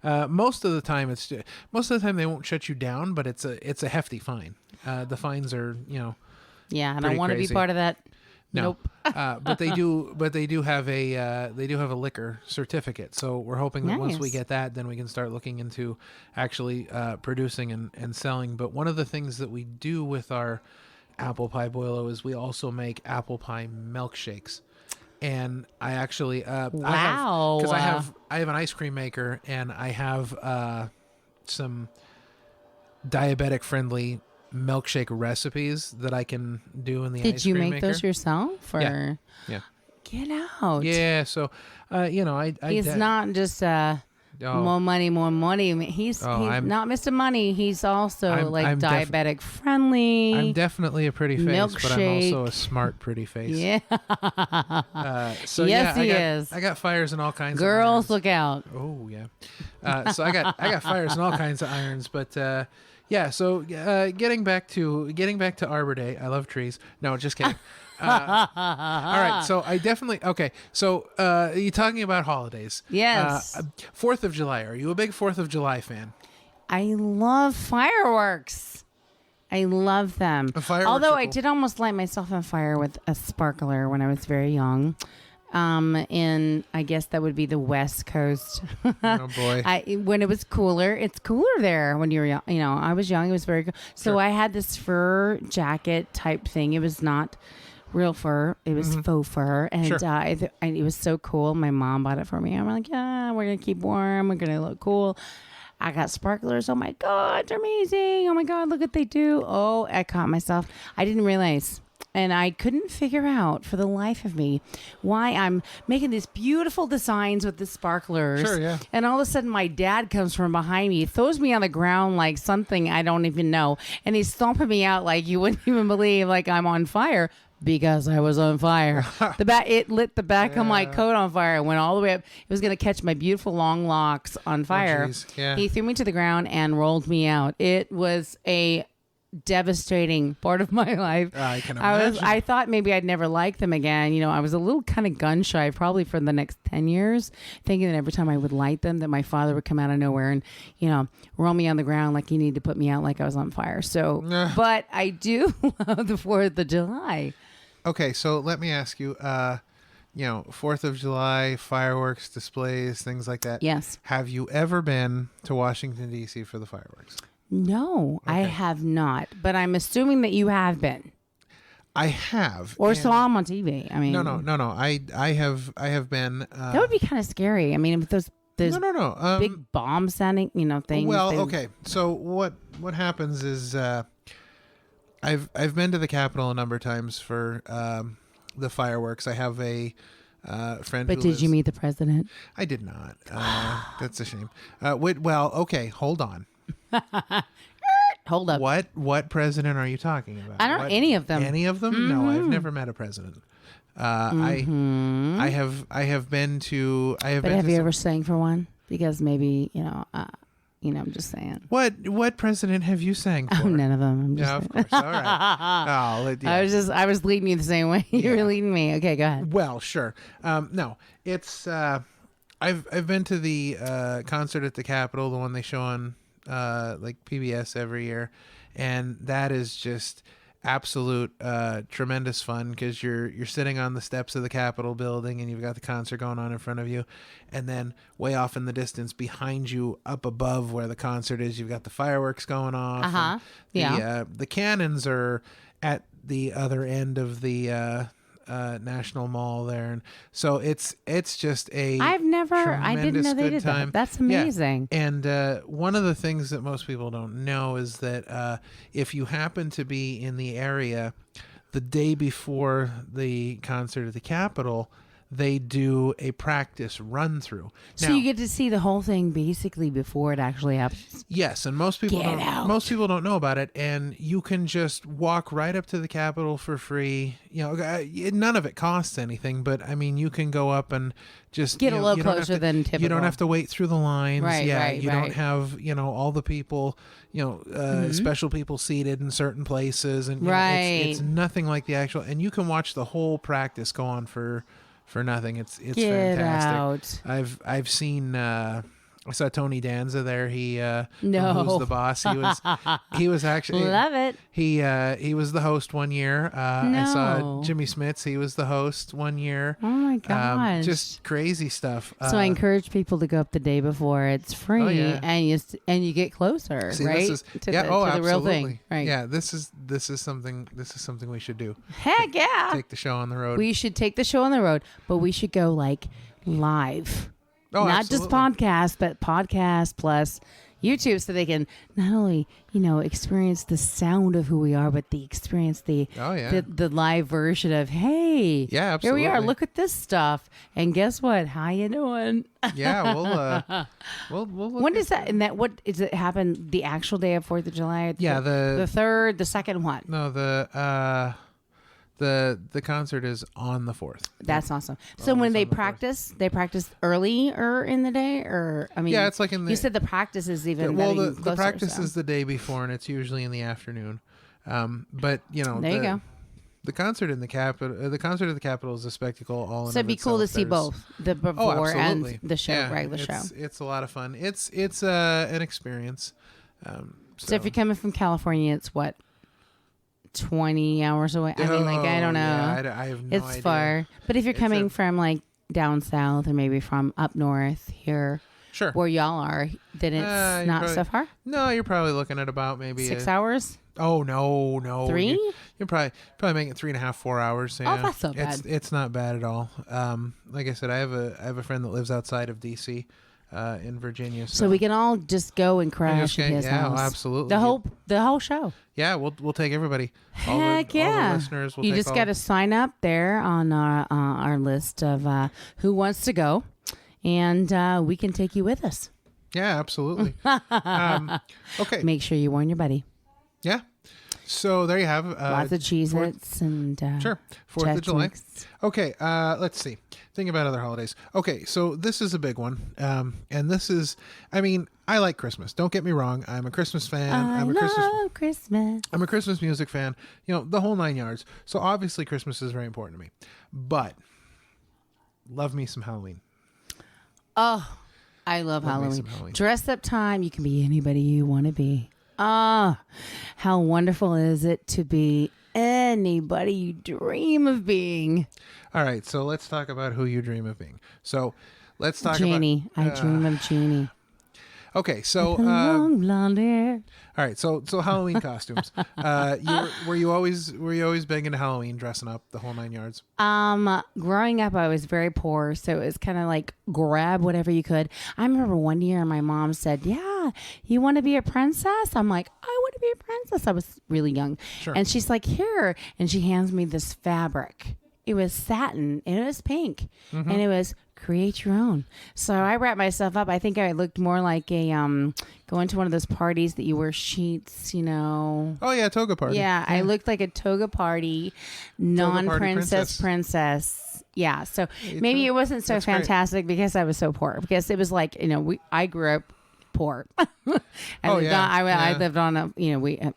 Most of the time they won't shut you down, but it's a hefty fine. The fines are I don't want to be part of that. No. Nope. But they do have a liquor certificate. So we're hoping that once we get that, then we can start looking into actually producing and selling. But one of the things that we do with our apple pie boilo is we also make apple pie milkshakes. And I actually, because I have an ice cream maker, and I have some diabetic friendly milkshake recipes that I can do in the ice cream maker. Did you make those yourself? Or? Yeah. Get out. Yeah. So, he's not just more money. I mean, he's not Mr. Money. He's also I'm diabetic friendly. I'm definitely a pretty face, but I'm also a smart pretty face. Yeah. He is. I got fires in all kinds of Girls, irons. look out. Oh yeah. So I got fires in all kinds of irons, but So getting back to Arbor Day. I love trees. No, just kidding. All right, so I definitely So you're talking about holidays. Yes. 4th of July. Are you a big 4th of July fan? I love fireworks. I love them. Although I did almost light myself on fire with a sparkler when I was very young. In I guess that would be the West Coast. Oh boy! When it was cooler, it's cooler there when you're young. I was young. It was very good. So I had this fur jacket type thing. It was not real fur. It was faux fur, and it was so cool. My mom bought it for me. I'm like, yeah, we're gonna keep warm. We're gonna look cool. I got sparklers. Oh my god, they're amazing. Oh my god, look what they do. Oh, I caught myself. I didn't realize. And I couldn't figure out for the life of me why I'm making these beautiful designs with the sparklers. Sure, yeah. And all of a sudden my dad comes from behind me, throws me on the ground like something I don't even know. And he's stomping me out like you wouldn't even believe, like I'm on fire. Because I was on fire. It lit the back of my coat on fire. It went all the way up. It was going to catch my beautiful long locks on fire. He threw me to the ground and rolled me out. It was a devastating part of my life. I can imagine. I thought maybe I'd never like them again. I was a little kind of gun shy, probably for the next 10 years, thinking that every time I would light them, that my father would come out of nowhere and, roll me on the ground like he needed to put me out like I was on fire. So, but I do love the 4th of July. Okay, so let me ask you, 4th of July, fireworks, displays, things like that. Yes. Have you ever been to Washington, D.C. for the fireworks? No, I have not, but I'm assuming that you have been. I have. Or and- saw him on TV. I mean, No. I have been. that would be kind of scary. I mean, with those No. big bomb sending, things. Well, okay. So what happens is I've been to the Capitol a number of times for the fireworks. I have a friend. But who did lives, you meet the president? I did not. That's a shame. Well, okay. Hold on. Hold up. What president are you talking about? I don't know any of them. Any of them? No, I've never met a president. I have been to. But have you ever sang for one? Because maybe I'm just saying. What president have you sang for? Oh, none of them. I'm just Yeah, of course. All right. Yeah. I was leading you the same way. You were leading me. Okay, go ahead. Well, sure. No, it's I've been to the concert at the Capitol, the one they show on like PBS every year, and that is just absolute tremendous fun because you're sitting on the steps of the Capitol building and you've got the concert going on in front of you, and then way off in the distance behind you, up above where the concert is, you've got the fireworks going off. The cannons are at the other end of the National Mall there, and so it's just a I didn't know they did time. that. That's amazing. Yeah. And one of the things that most people don't know is that if you happen to be in the area the day before the concert at the Capitol, they do a practice run through. So you get to see the whole thing basically before it actually happens. Yes, and most people don't know about it, and you can just walk right up to the Capitol for free. None of it costs anything, but I mean, you can go up and just get a little closer than typical. You don't have to wait through the lines. Right, you don't have all the people, special people seated in certain places, and it's nothing like the actual. And you can watch the whole practice go on for nothing. It's Get fantastic. Out. I've seen I saw Tony Danza there. He No. Who's the Boss. He was actually Love it. He was the host one year. I saw Jimmy Smits. He was the host one year. Oh my gosh. Just crazy stuff. So I encourage people to go up the day before. It's free, and you get closer, right? To the real thing, right? Yeah, this is something we should do. Heck yeah! Take the show on the road. We should take the show on the road, but we should go like live. Oh, not absolutely. just podcast, but podcast plus YouTube, so they can not only experience the sound of who we are, but experience the live version of hey, yeah, here we are. absolutely. Look at this stuff, and guess what? How you doing? Yeah, we'll look When does that? And that what is it happen? The actual day of 4th of July? Yeah, the third, the second. What? No, the concert is on the 4th. That's awesome. So when they practice early or in the day, or I mean, yeah, it's like in the. You said the practice is even the closer, practice so. is the day before, and it's usually in the afternoon. But there you go. The concert in the Capitol, the concert at the Capitol is a spectacle all in. So it'd be cool to see both the before and the show, yeah, regular show. It's a lot of fun. It's an experience. So if you're coming from California, it's what? 20 hours away. I mean, I don't know. Yeah, I have no idea. It's far. But if you're coming from like down south or maybe from up north here, sure, where y'all are, then it's not so far. No, you're probably looking at about maybe 6 hours. Oh no, 3? You're probably making it 3.5, 4 hours. Yeah. Oh, that's not bad. It's not bad at all. Like I said, I have a friend that lives outside of DC. In Virginia, so we can all just go and crash at his house. Absolutely. The whole show. Yeah, we'll take everybody. Heck all yeah! the listeners. You just got to sign up there on our list of who wants to go, and we can take you with us. Yeah, absolutely. Okay. Make sure you warn your buddy. Yeah. So there you have lots of Cheez-Its and sure 4th of July. Okay, let's see. Think about other holidays. Okay, so this is a big one, and this is. I mean, I like Christmas. Don't get me wrong. I'm a Christmas fan. I'm a Christmas music fan. The whole 9 yards. So obviously, Christmas is very important to me. But love me some Halloween. Oh, I love Halloween. Dress up time. You can be anybody you want to be. How wonderful is it to be anybody you dream of being? All right, so let's talk about who you dream of being. So let's talk Jeannie. about... I dream of Jeannie. Okay, so Long blonde hair. all right, so Halloween costumes. Were you always big into Halloween, dressing up the whole 9 yards? Growing up, I was very poor, so it was kind of like grab whatever you could. I remember one year my mom said, "Yeah, you want to be a princess?" I'm like, "I want to be a princess." I was really young, Sure. and she's like, "Here," and she hands me this fabric. It was satin and it was pink, and it was create your own. So I wrapped myself up. I think I looked more like a going to one of those parties that you wear sheets, you know. Oh yeah, toga party. Yeah, I looked like a toga party, princess. Yeah, so maybe it wasn't so That's great. fantastic because I was so poor. Because it was like, you know, I grew up poor. I lived on a, you know,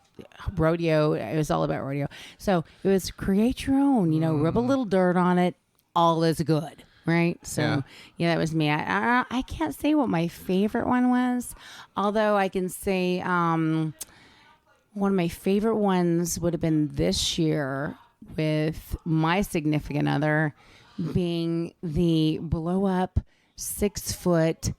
rodeo. It was all about rodeo. So it was create your own, you know, rub a little dirt on it. All is good. Right. So, yeah, that was me. I can't say what my favorite one was, although I can say one of my favorite ones would have been this year with my significant other being the blow up 6-foot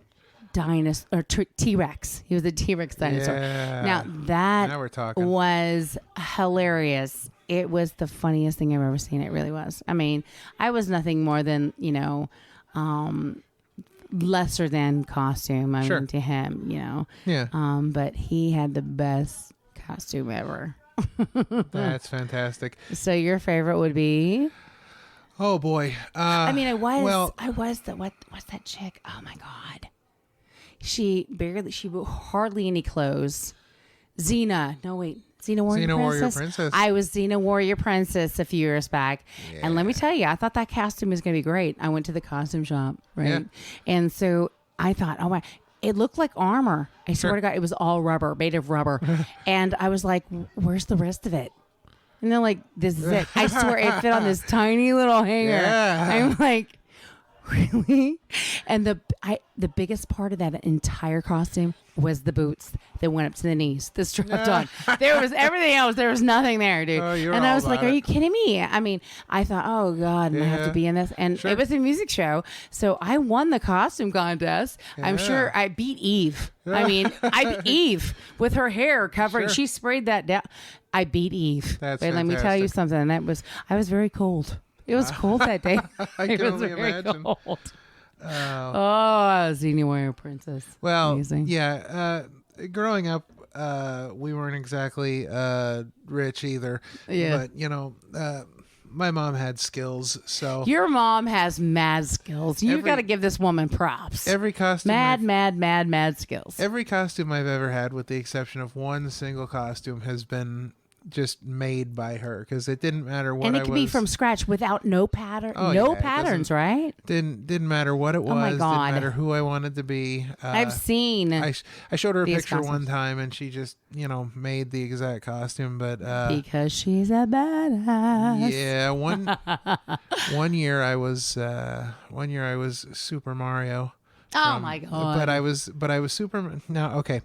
dinosaur or T-Rex. He was a T-Rex dinosaur. Yeah. Now we're talking. was hilarious. It was the funniest thing I've ever seen. It really was. I mean, I was nothing more than, you know, lesser than costume. I Sure. mean, to him, you know. Yeah. But he had the best costume ever. That's fantastic. So your favorite would be? Oh boy. I mean, well, what's that chick? Oh my God. She wore hardly any clothes. Xena Warrior Princess. I was Xena Warrior Princess a few years back. Yeah. And let me tell you, I thought that costume was going to be great. I went to the costume shop, right? Yeah. And so I thought, oh my, it looked like armor. I swear to God, it was all rubber, made of rubber. And I was like, where's the rest of it? And they're like, this is it. I swear it fit on this tiny little hanger. Yeah. I'm like, really? And the biggest part of that entire costume was the boots that went up to the knees, the strapped on. There was everything else. There was nothing there, dude. Oh, and I was like, are you kidding me? I mean, I thought, oh God, I have to be in this. And Sure. it was a music show. So I won the costume contest. I'm sure I beat Eve. I mean, I beat Eve with her hair covering. Sure. She sprayed that down. I beat Eve. That's But let me tell you fantastic. something. I was very cold. It was cold that day. I It can was only very imagine. cold. Oh, Xena Warrior Princess. Well, Amazing. yeah. Growing up, we weren't exactly rich either. Yeah. But you know, my mom had skills, so Your mom has mad skills. You've Every- got to give this woman props. every costume, mad skills. every costume I've ever had, with the exception of one single costume, has been just made by her, because it didn't matter what And I it could was. be from scratch without no pattern, Oh, no yeah, it patterns, doesn't- right? Didn't matter what it was. my Didn't God. matter who I wanted to be. I've seen I showed her a these picture one costumes. time, and she just made the exact costume. But because she's a badass. yeah, one year I was Super Mario. Oh my God. But I was Super. Now, okay,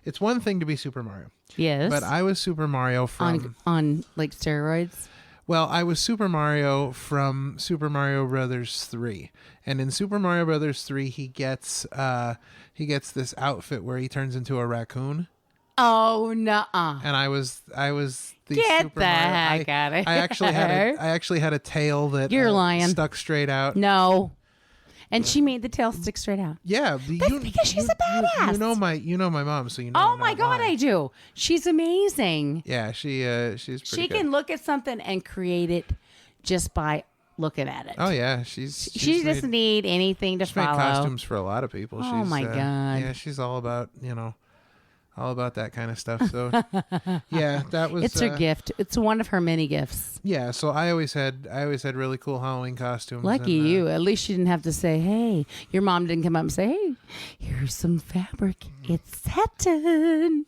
it's one thing to be Super Mario, Yes. but I was Super Mario from. on like steroids. Well, I was Super Mario from Super Mario Brothers 3. And in Super Mario Brothers 3, he gets this outfit where he turns into a raccoon. Oh no. And I was the Get Super the Mario. heck out of I actually had a tail that You're lying. stuck straight out. No. And she made the tail stick straight out. Yeah, That's because she's a badass. You know my mom, so you know. Oh I'm my not God, lying. I do. She's amazing. Yeah, she's pretty She good. can look at something and create it just by looking at it. Oh yeah, She she's doesn't need anything to She's made follow. costumes for a lot of people. Oh, my God. Yeah, she's all about that kind of stuff. So yeah, that was. It's her gift. It's one of her many gifts. Yeah, so I always had really cool Halloween costumes. Lucky and, you. At least you didn't have to say, hey, your mom didn't come up and say, hey, here's some fabric. It's satin.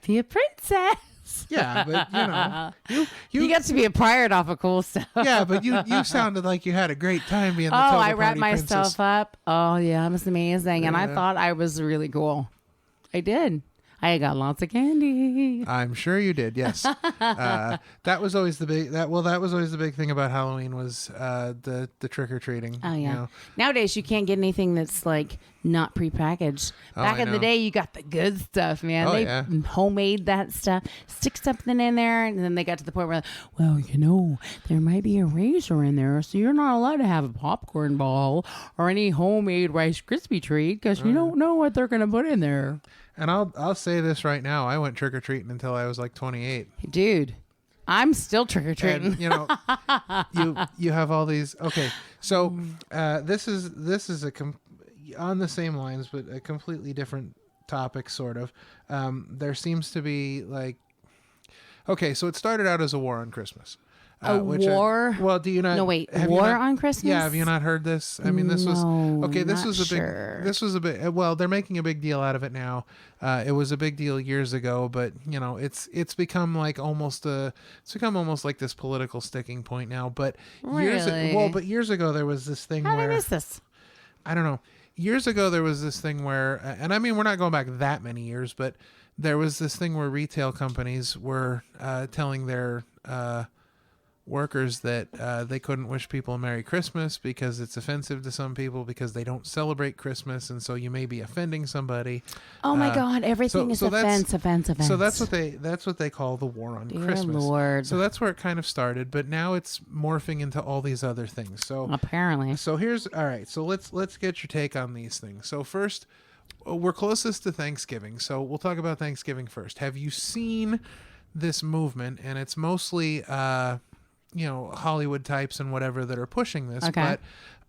Be a princess. Yeah, but You got to be a pirate off of cool stuff. yeah, but you sounded like you had a great time being the Oh, Toga I wrapped Party myself princess. up. Oh, yeah, it was amazing. And I Yeah. thought I was really cool. I did. I got lots of candy. I'm sure you did. Yes, that was always the big thing about Halloween was the trick or treating. Oh, yeah. Nowadays, you can't get anything that's like not prepackaged. Oh, Back I in the know. day, you got the good stuff, man. Oh, They yeah. homemade that stuff, stick something in there, and then they got to the point where, well, there might be a razor in there, so you're not allowed to have a popcorn ball or any homemade Rice Krispie treat because you don't know what they're gonna put in there. And I'll say this right now. I went trick or treating until I was like 28. Dude, I'm still trick or treating. And you have all these. Okay, so this is on the same lines, but a completely different topic, sort of. There seems to be like, okay, so it started out as a war on Christmas. War? Well, do you not? No, wait, have you war not- on Christmas? Yeah, have you not heard this? I mean, this was No, okay. This not was a big. sure. This was a big. Well, they're making a big deal out of it now. It was a big deal years ago, but it's become like it's become almost like this political sticking point now. But Really? years ago there was this thing How did I where miss this? I don't know. Years ago there was this thing where, and I mean we're not going back that many years, but there was this thing where retail companies were telling their workers that they couldn't wish people a Merry Christmas because it's offensive to some people because they don't celebrate Christmas, and so you may be offending somebody. Oh my God! Everything is offense. So that's what they call the war on Dear Christmas. Lord. So that's where it kind of started, but now it's morphing into all these other things. So Apparently. so here's all right. So let's get your take on these things. So first, we're closest to Thanksgiving, so we'll talk about Thanksgiving first. Have you seen this movement? And it's mostly Hollywood types and whatever that are pushing this. Okay.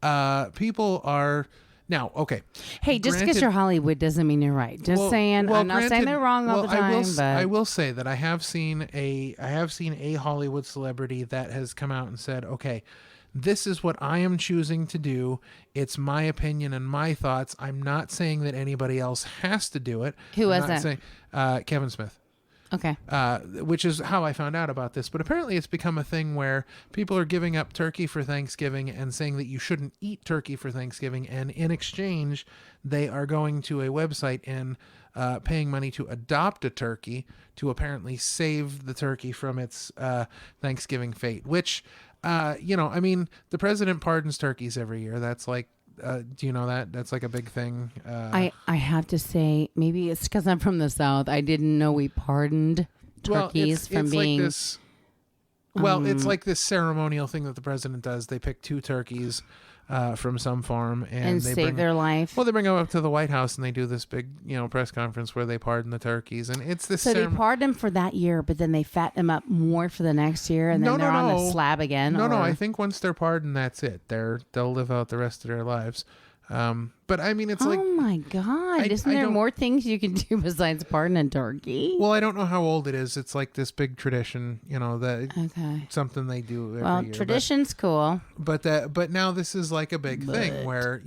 But people are now okay. Hey, just because Granted- you're Hollywood doesn't mean you're right. Just saying. I'm not saying granted- they're wrong all the time, but I will say that I have seen a Hollywood celebrity that has come out and said, okay, this is what I am choosing to do. It's my opinion and my thoughts. I'm not saying that anybody else has to do it. Who was I'm not that? saying, Kevin Smith. okay. Which is how I found out about this. But apparently it's become a thing where people are giving up turkey for Thanksgiving and saying that you shouldn't eat turkey for Thanksgiving. And in exchange, they are going to a website and paying money to adopt a turkey to apparently save the turkey from its Thanksgiving fate. Which, I mean, the president pardons turkeys every year. That's like, do you know that? That's like a big thing. I have to say, maybe it's because I'm from the South. I didn't know we pardoned turkeys from being. Like this, it's like this ceremonial thing that the president does. They pick 2 turkeys from some farm and they save bring, their life. Well, they bring them up to the White House and they do this big, press conference where they pardon the turkeys, and it's this. So they pardon them for that year, but then they fatten them up more for the next year, and then they're on the slab again. No, or... I think once they're pardoned, that's it. They'll live out the rest of their lives. But I mean, it's like, oh my God! Isn't there more things you can do besides pardon a turkey? well, I don't know how old it is. It's like this big tradition, that Okay. something they do every Well, year. tradition's cool. But now this is like a big thing where,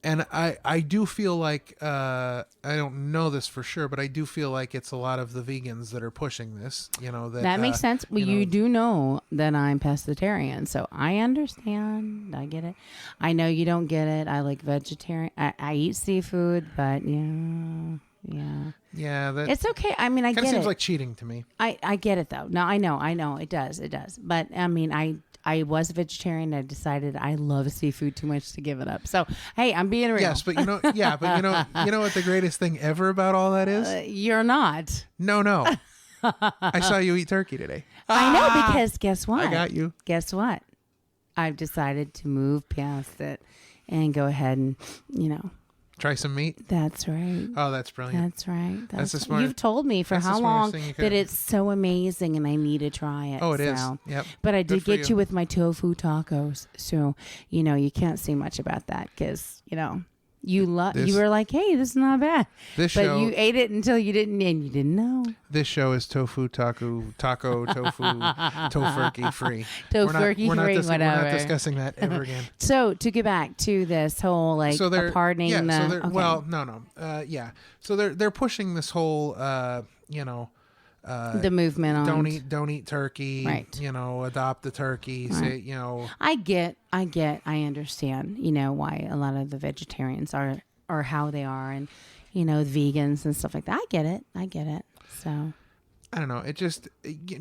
and I do feel like, I don't know this for sure, but I do feel like it's a lot of the vegans that are pushing this, That makes sense. Well, you do know that I'm pescatarian, so I understand. I get it. I know you don't get it. I like vegetarian. I eat seafood, but yeah. Yeah, that It's okay. I mean, I kind get of seems it. like cheating to me. I get it though. No, I know. It does. But I mean, I was a vegetarian. I decided I love seafood too much to give it up. So hey, I'm being real. Yes, but you know what the greatest thing ever about all that is? You're not. No. I saw you eat turkey today. I know, because guess what? I got you. Guess what? I've decided to move past it and go ahead and, Try some meat. that's right. Oh, that's brilliant. That's right. That's the smart- You've told me for that's the how smartest long thing you could that ever- it's so amazing and I need to try it. Oh, it is. so. Yep. But I Good did for get you with my tofu tacos. So, you can't say much about that because, you were like, hey, this is not bad. This But show, you ate it until you didn't, and you didn't know. this show is taco, tofurkey free. Tofurkey free, We're whatever. not discussing that ever again. So to get back to this whole pardoning So okay. well, no. So they're pushing this whole the movement on don't eat turkey, Right. Adopt the turkey, Right. say, I understand, why a lot of the vegetarians are how they are, and vegans and stuff like that. I get it. So I don't know. It just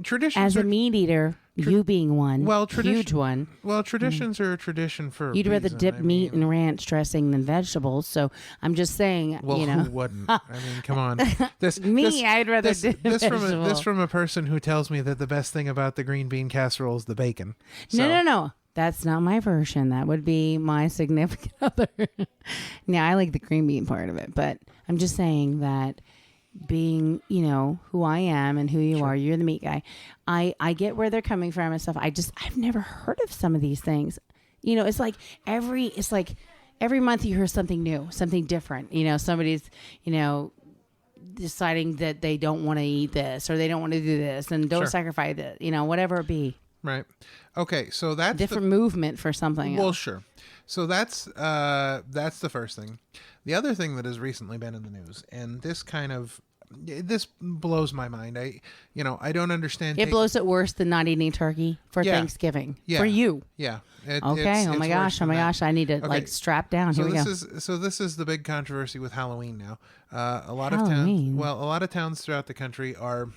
traditions. As a meat eater, you being one, huge one. Well, traditions are a tradition for. You'd rather reason. dip I meat mean, in ranch dressing than vegetables. So I'm just saying, well, you know, who wouldn't? I mean, come on. I'd rather dip vegetable. This from a person who tells me that the best thing about the green bean casserole is the bacon. So, No. That's not my version. That would be my significant other. Now, I like the green bean part of it, but I'm just saying that being, you know, who I am and who you are, you're the meat guy. I get where they're coming from and stuff. I've never heard of some of these things. You know, it's like every month you hear something new, something different. You know, somebody's, you know, deciding that they don't want to eat this or they don't want to do this and don't sacrifice it, you know, whatever it be. Right. Okay. So that's Different movement for something Well, else. sure. So that's the first thing. The other thing that has recently been in the news, and this blows my mind. I don't understand. It blows it worse than not eating turkey for Thanksgiving. Yeah. For you. Yeah. Okay. Oh my gosh. I need to like strap down. Here we go. This is the big controversy with Halloween now. A lot Halloween. of towns throughout the country are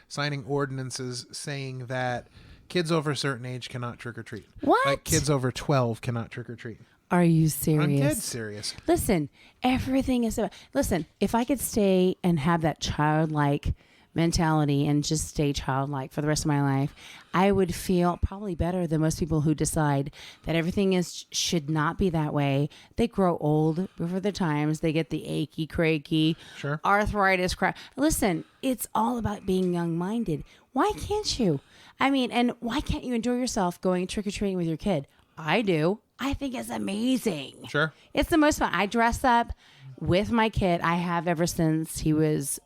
signing ordinances saying that kids over a certain age cannot trick or treat. What? Like kids over 12 cannot trick or treat. Are you serious? I'm dead serious. Listen, everything is about. Listen, if I could stay and have that childlike mentality and just stay childlike for the rest of my life, I would feel probably better than most people who decide that everything should not be that way. They grow old before their times. They get the achy, cracky, arthritis. Listen, it's all about being young-minded. Why can't you? I mean, and why can't you enjoy yourself going trick-or-treating with your kid? I do. I think it's amazing. Sure. It's the most fun. I dress up with my kid. I have ever since he was,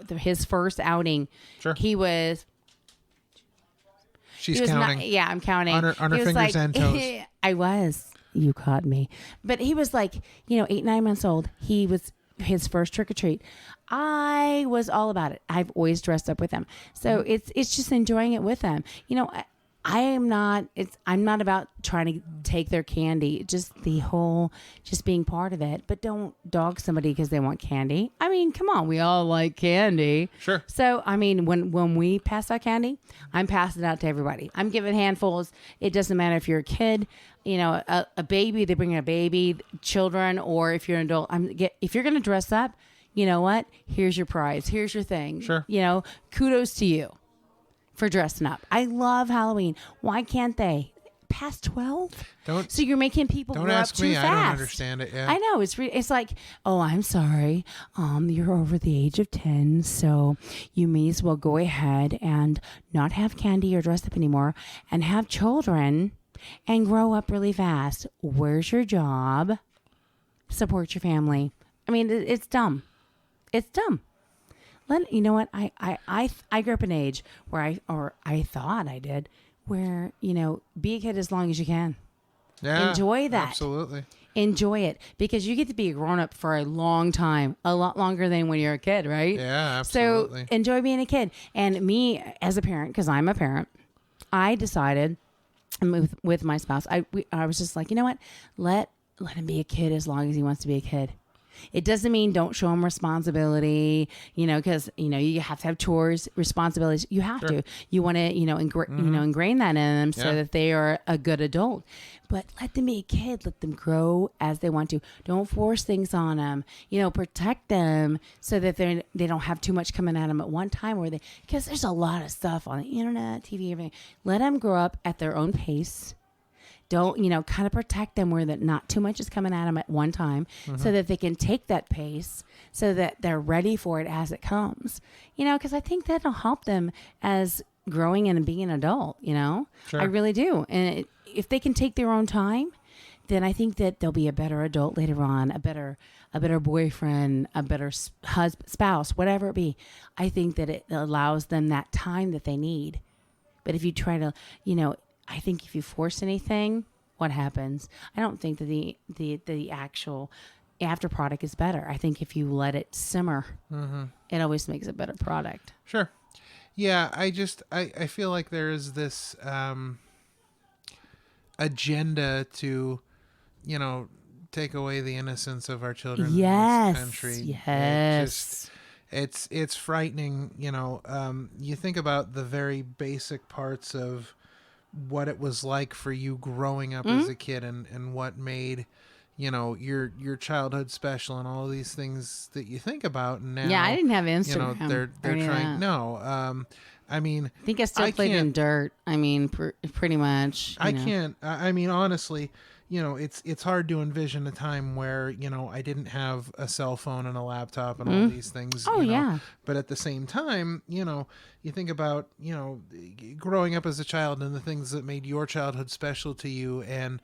his first outing. Sure. He was. She's counting. I'm counting. On her fingers and toes. I was. You caught me. But he was like, 8, 9 months old. He was his first trick or treat. I was all about it. I've always dressed up with him. So it's just enjoying it with them. I'm not about trying to take their candy, just being part of it, but don't dog somebody because they want candy. I mean, come on, we all like candy. Sure. So, I mean, when we pass out candy, I'm passing it out to everybody. I'm giving handfuls. It doesn't matter if you're a kid, a baby, they bring in a baby, children, or if you're an adult. If you're going to dress up, you know what? Here's your prize. Here's your thing. Sure. Kudos to you for dressing up. I love Halloween. Why can't they? Past 12? So you're making people grow up too fast. I don't understand it. Yeah. I know. It's like, oh, I'm sorry. You're over the age of 10, so you may as well go ahead and not have candy or dress up anymore and have children and grow up really fast. Where's your job? Support your family. I mean, it's dumb. It's dumb. You know what? I grew up in an age where I thought I did, where, be a kid as long as you can. Yeah. Enjoy that. Absolutely. Enjoy it because you get to be a grown up for a long time, a lot longer than when you're a kid, right? Yeah, absolutely. So enjoy being a kid. And me as a parent, because I'm a parent, I decided with my spouse, I was just like, you know what? Let him be a kid as long as he wants to be a kid. It doesn't mean don't show them responsibility, because, you have to have chores, responsibilities. You have to. You want to, ingrain that in them so that they are a good adult. But let them be a kid. Let them grow as they want to. Don't force things on them. Protect them so that they don't have too much coming at them at one time. Because there's a lot of stuff on the internet, TV, everything. Let them grow up at their own pace. Don't, kind of protect them where that not too much is coming at them at one time so that they can take that pace so that they're ready for it as it comes. Because I think that'll help them as growing and being an adult, Sure. I really do. And if they can take their own time, then I think that they'll be a better adult later on, a better boyfriend, a better spouse, whatever it be. I think that it allows them that time that they need. But if you try to, I think if you force anything, what happens? I don't think that the actual after product is better. I think if you let it simmer, it always makes a better product. Sure. Yeah, I feel like there is this agenda to, take away the innocence of our children in this country. Yes. it's frightening. You think about the very basic parts of what it was like for you growing up as a kid, and what made your childhood special, and all of these things that you think about. And now, I didn't have Instagram. they're trying. I mean, I think I still played in dirt. I mean, pretty much. I can't. I mean, honestly, it's hard to envision a time where I didn't have a cell phone and a laptop and all these things. Oh, yeah. But at the same time, you think about growing up as a child and the things that made your childhood special to you, and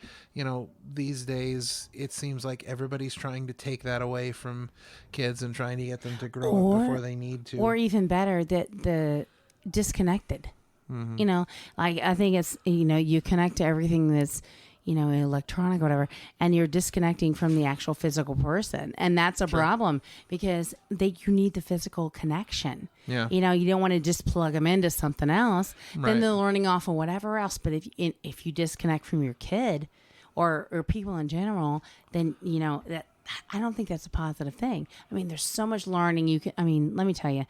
these days it seems like everybody's trying to take that away from kids and trying to get them to grow up before they need to. Or even better, that the disconnected. I think it's you connect to everything that's electronic or whatever, and you're disconnecting from the actual physical person, and that's a problem, because you need the physical connection. You don't want to just plug them into something else. Then they're learning off of whatever else. But if you disconnect from your kid or people in general, then that, I don't think that's a positive thing. I mean, there's so much learning you can. I mean, let me tell you,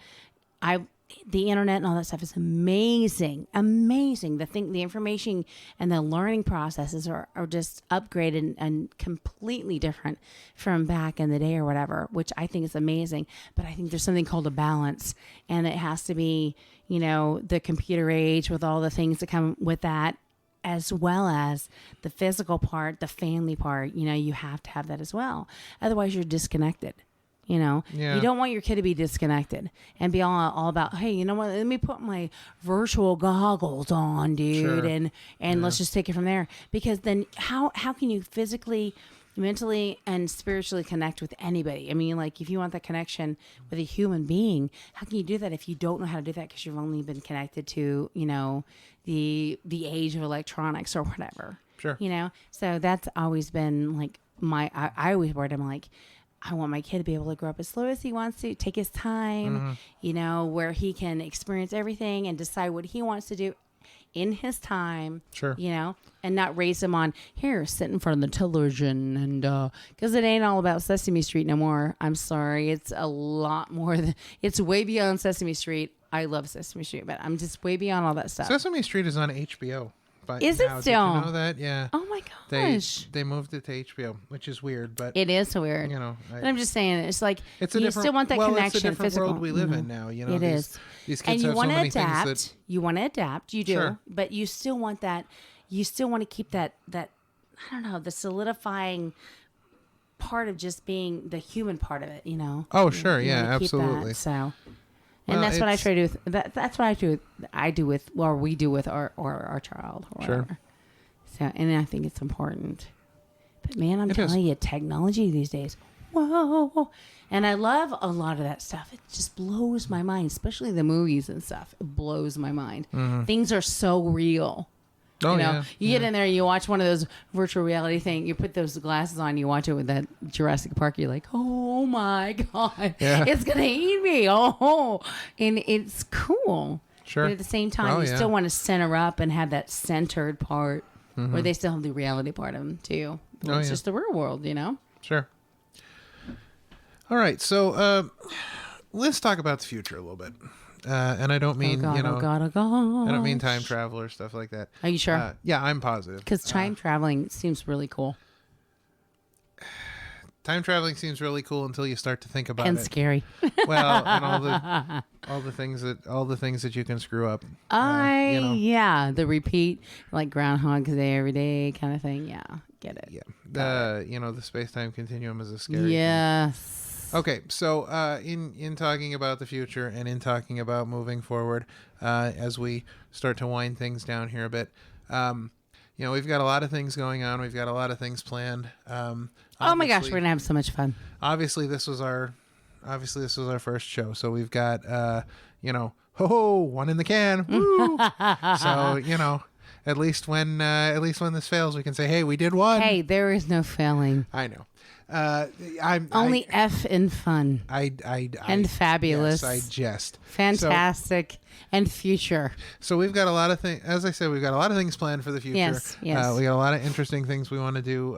the internet and all that stuff is amazing. The information and the learning processes are just upgraded and completely different from back in the day or whatever, which I think is amazing. But I think there's something called a balance, and it has to be, the computer age with all the things that come with that, as well as the physical part, the family part. You have to have that as well. Otherwise, you're disconnected. You don't want your kid to be disconnected and be all about, hey, you know what? Let me put my virtual goggles on, dude, and let's just take it from there. Because then how can you physically, mentally, and spiritually connect with anybody? I mean, like, if you want that connection with a human being, how can you do that if you don't know how to do that because you've only been connected to, the age of electronics or whatever? Sure. So that's always been like I always worried. I'm like, I want my kid to be able to grow up as slow as he wants to, take his time, where he can experience everything and decide what he wants to do in his time. Sure. And not raise him on, here, sit in front of the television, and because it ain't all about Sesame Street no more. I'm sorry. It's a lot more it's way beyond Sesame Street. I love Sesame Street, but I'm just way beyond all that stuff. Sesame Street is on HBO. Is it still? Did you know that? Yeah. Oh my gosh. They moved it to HBO, which is weird, but it is so weird. But I'm just saying, it's like it's you still want that connection. It's a different physical world we live in now. It is. These kids and you have want so to many adapt. things that you want to adapt. You do, Sure. but you still want that. You still want to keep that. I don't know, the solidifying part of just being the human part of it. Oh, sure. You Yeah, wanna keep absolutely. That, so. And that's what I try to do. That's what I do with, or we do with our child. Or sure. Whatever. So, and I think it's important. But man, I'm It telling is. you, technology these days, whoa! And I love a lot of that stuff. It just blows my mind, especially the movies and stuff. It blows my mind. Things are so real. Oh, You get in there, you watch one of those virtual reality thing. You put those glasses on, you watch it with that Jurassic Park. You're like, oh my god, it's gonna eat me! Oh, and it's cool. Sure. But at the same time, you still want to center up and have that centered part, where they still have the reality part of them too. It's just the real world, Sure. All right, so let's talk about the future a little bit. And I don't mean, I don't mean time travel or stuff like that. Are you sure? Yeah, I'm positive. Because time traveling seems really cool. Time traveling seems really cool until you start to think about and it. scary. Well, and all the things that you can screw up. The repeat, like Groundhog's Day every day kind of thing. Yeah, get it. Yeah, the space-time continuum is a scary thing. Yes. Okay, so in talking about the future and in talking about moving forward, as we start to wind things down here a bit, we've got a lot of things going on. We've got a lot of things planned. Oh my gosh, we're gonna have so much fun. Obviously, this was our first show, so we've got one in the can. Woo! So at least when this fails, we can say, hey, we did one. Hey, there is no failing. I know. I'm only F in fun. And fabulous. Yes, I jest. Fantastic and future. So we've got a lot of things. As I said, we've got a lot of things planned for the future. Yes. We got a lot of interesting things we want to do.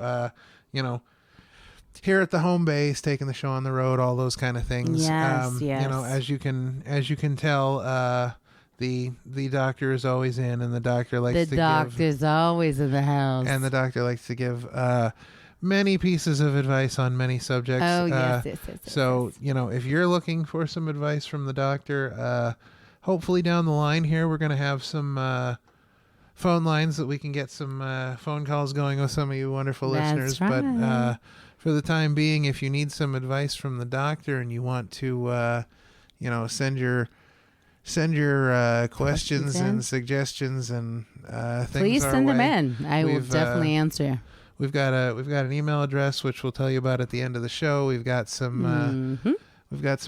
here at the home base, taking the show on the road, all those kind of things. Yes, yes. You know, as you can tell, the doctor is always in, and the doctor likes The to doctor's always in the house. and the doctor likes to give many pieces of advice on many subjects. Oh, yes. So, you know, if you're looking for some advice from the doctor, hopefully down the line here, we're going to have some phone lines that we can get some phone calls going with some of you wonderful listeners. Right. But for the time being, if you need some advice from the doctor and you want to, you know, send your questions and suggestions and things please our send way. them in. I will definitely answer. We've got an email address which we'll tell you about at the end of the show. We've got some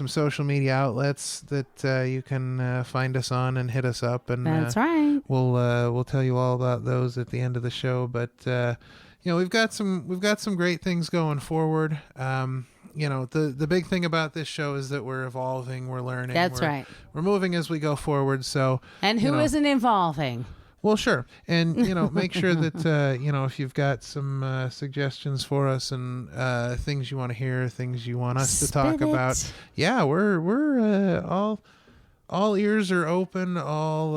social media outlets that you can find us on and hit us up, and That's right. We'll tell you all about those at the end of the show. But you know, we've got some great things going forward. You know, the big thing about this show is that we're evolving, we're learning. That's right. We're moving as we go forward. So, and who isn't evolving? Well, sure. And, you know, make sure that, you know, if you've got some suggestions for us and things you want to hear, things you want us to talk about. Yeah, we're all ears are open, all,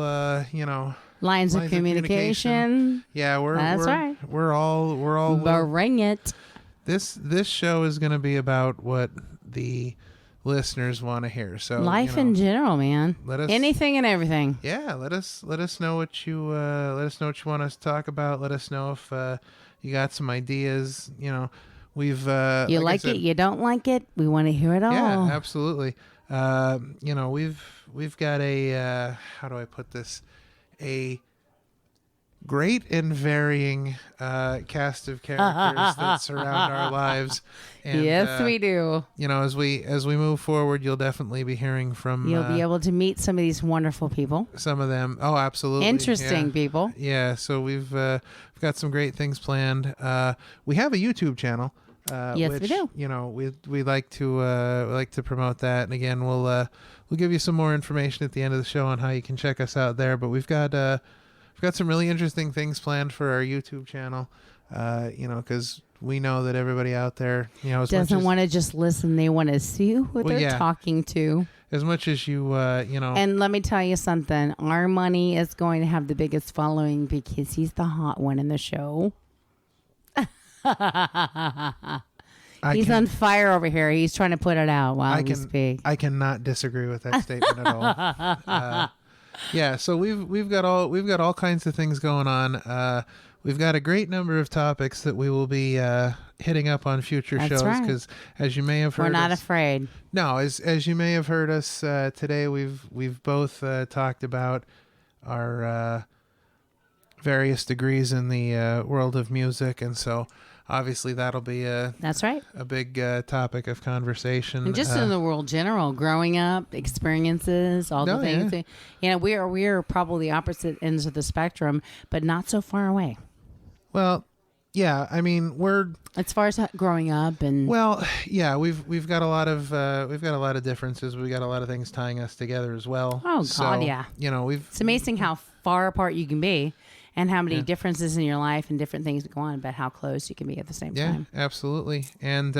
you know. Lines of communication. Yeah, That's right. We're all bring it. This show is going to be about what the listeners want to hear. So life, you know, in general, man. Anything and everything. Yeah, let us know what you want us to talk about. Let us know if you got some ideas. You know, we've you like it, you don't like it. We want to hear it all. Yeah, absolutely. You know, we've got a how do I put this? A great and varying cast of characters that surround our lives. And, yes, we do. You know, as we move forward, you'll definitely be hearing from. You'll be able to meet some of these wonderful people. Some of them, oh, absolutely, interesting people. Yeah, so we've got some great things planned. We have a YouTube channel. Yes, which, we do. You know, we like to promote that, and again, we'll give you some more information at the end of the show on how you can check us out there. But we've got some really interesting things planned for our YouTube channel. You know, because we know that everybody out there, you know, doesn't want to just listen; they want to see who they're talking to. As much as you know. And let me tell you something: our money is going to have the biggest following because he's the hot one in the show. He's on fire over here. He's trying to put it out while we speak. I cannot disagree with that statement at all. Yeah, so we've got all kinds of things going on. We've got a great number of topics that we will be hitting up on future shows because, as you may have heard, we're not afraid. No, as you may have heard us today, we've both talked about our various degrees in the world of music, and so. Obviously, that'll be a big topic of conversation. And just in the world general, growing up, experiences, all the things. Yeah. You know, we are probably opposite ends of the spectrum, but not so far away. Well, yeah, I mean, we're as far as growing up and yeah, we've got a lot of differences. We've got a lot of things tying us together as well. Oh God, yeah. You know, it's amazing how far apart you can be. And how many differences in your life and different things go on, but how close you can be at the same time. Yeah, absolutely. And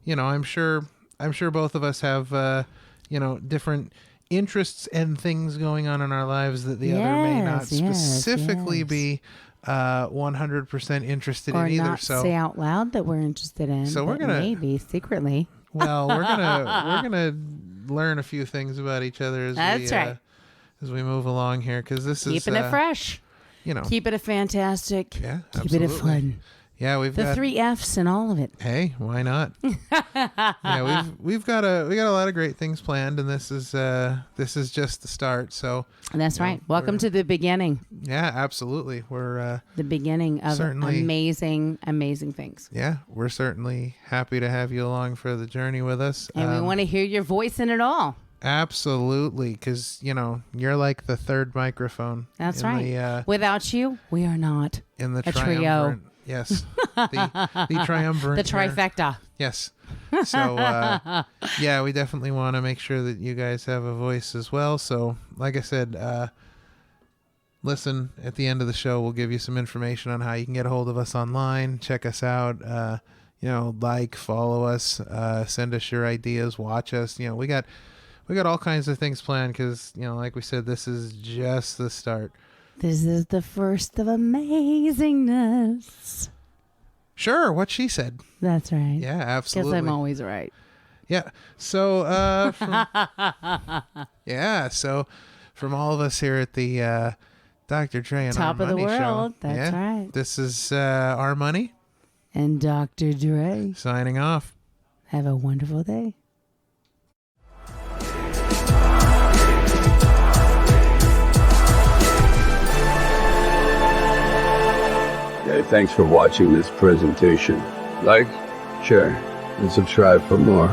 you know, I'm sure both of us have you know, different interests and things going on in our lives that the other may not specifically be 100% interested in either. Or not say out loud that we're interested in. So we're gonna maybe secretly. Well, we're gonna learn a few things about each other as as we move along here, because this is keeping it fresh. You know, keep it a fantastic. Yeah, keep it a fun. Yeah, we've got 3 F's and all of it. Hey, why not? Yeah, we've got a lot of great things planned, and this is just the start. So that's right. Welcome to the beginning. Yeah, absolutely. We're the beginning of amazing things. Yeah, we're certainly happy to have you along for the journey with us, and we want to hear your voice in it all. Absolutely, because you know you're like the third microphone. That's right. Without you, we are not in the a trio. Yes, the triumvirate. The trifecta. Yes. So yeah, we definitely want to make sure that you guys have a voice as well. So, like I said, listen at the end of the show. We'll give you some information on how you can get a hold of us online. Check us out. like, follow us, send us your ideas, watch us. We got all kinds of things planned because, like we said, this is just the start. This is the first of amazingness. Sure, what she said. That's right. Yeah, absolutely. Guess I'm always right. Yeah. So, so from all of us here at the Dr. Dre and Top Our of the Money world. Show, That's right. This is Our Money And Dr. Dre. signing off. Have a wonderful day. Hey, thanks for watching this presentation. Like, share, and subscribe for more.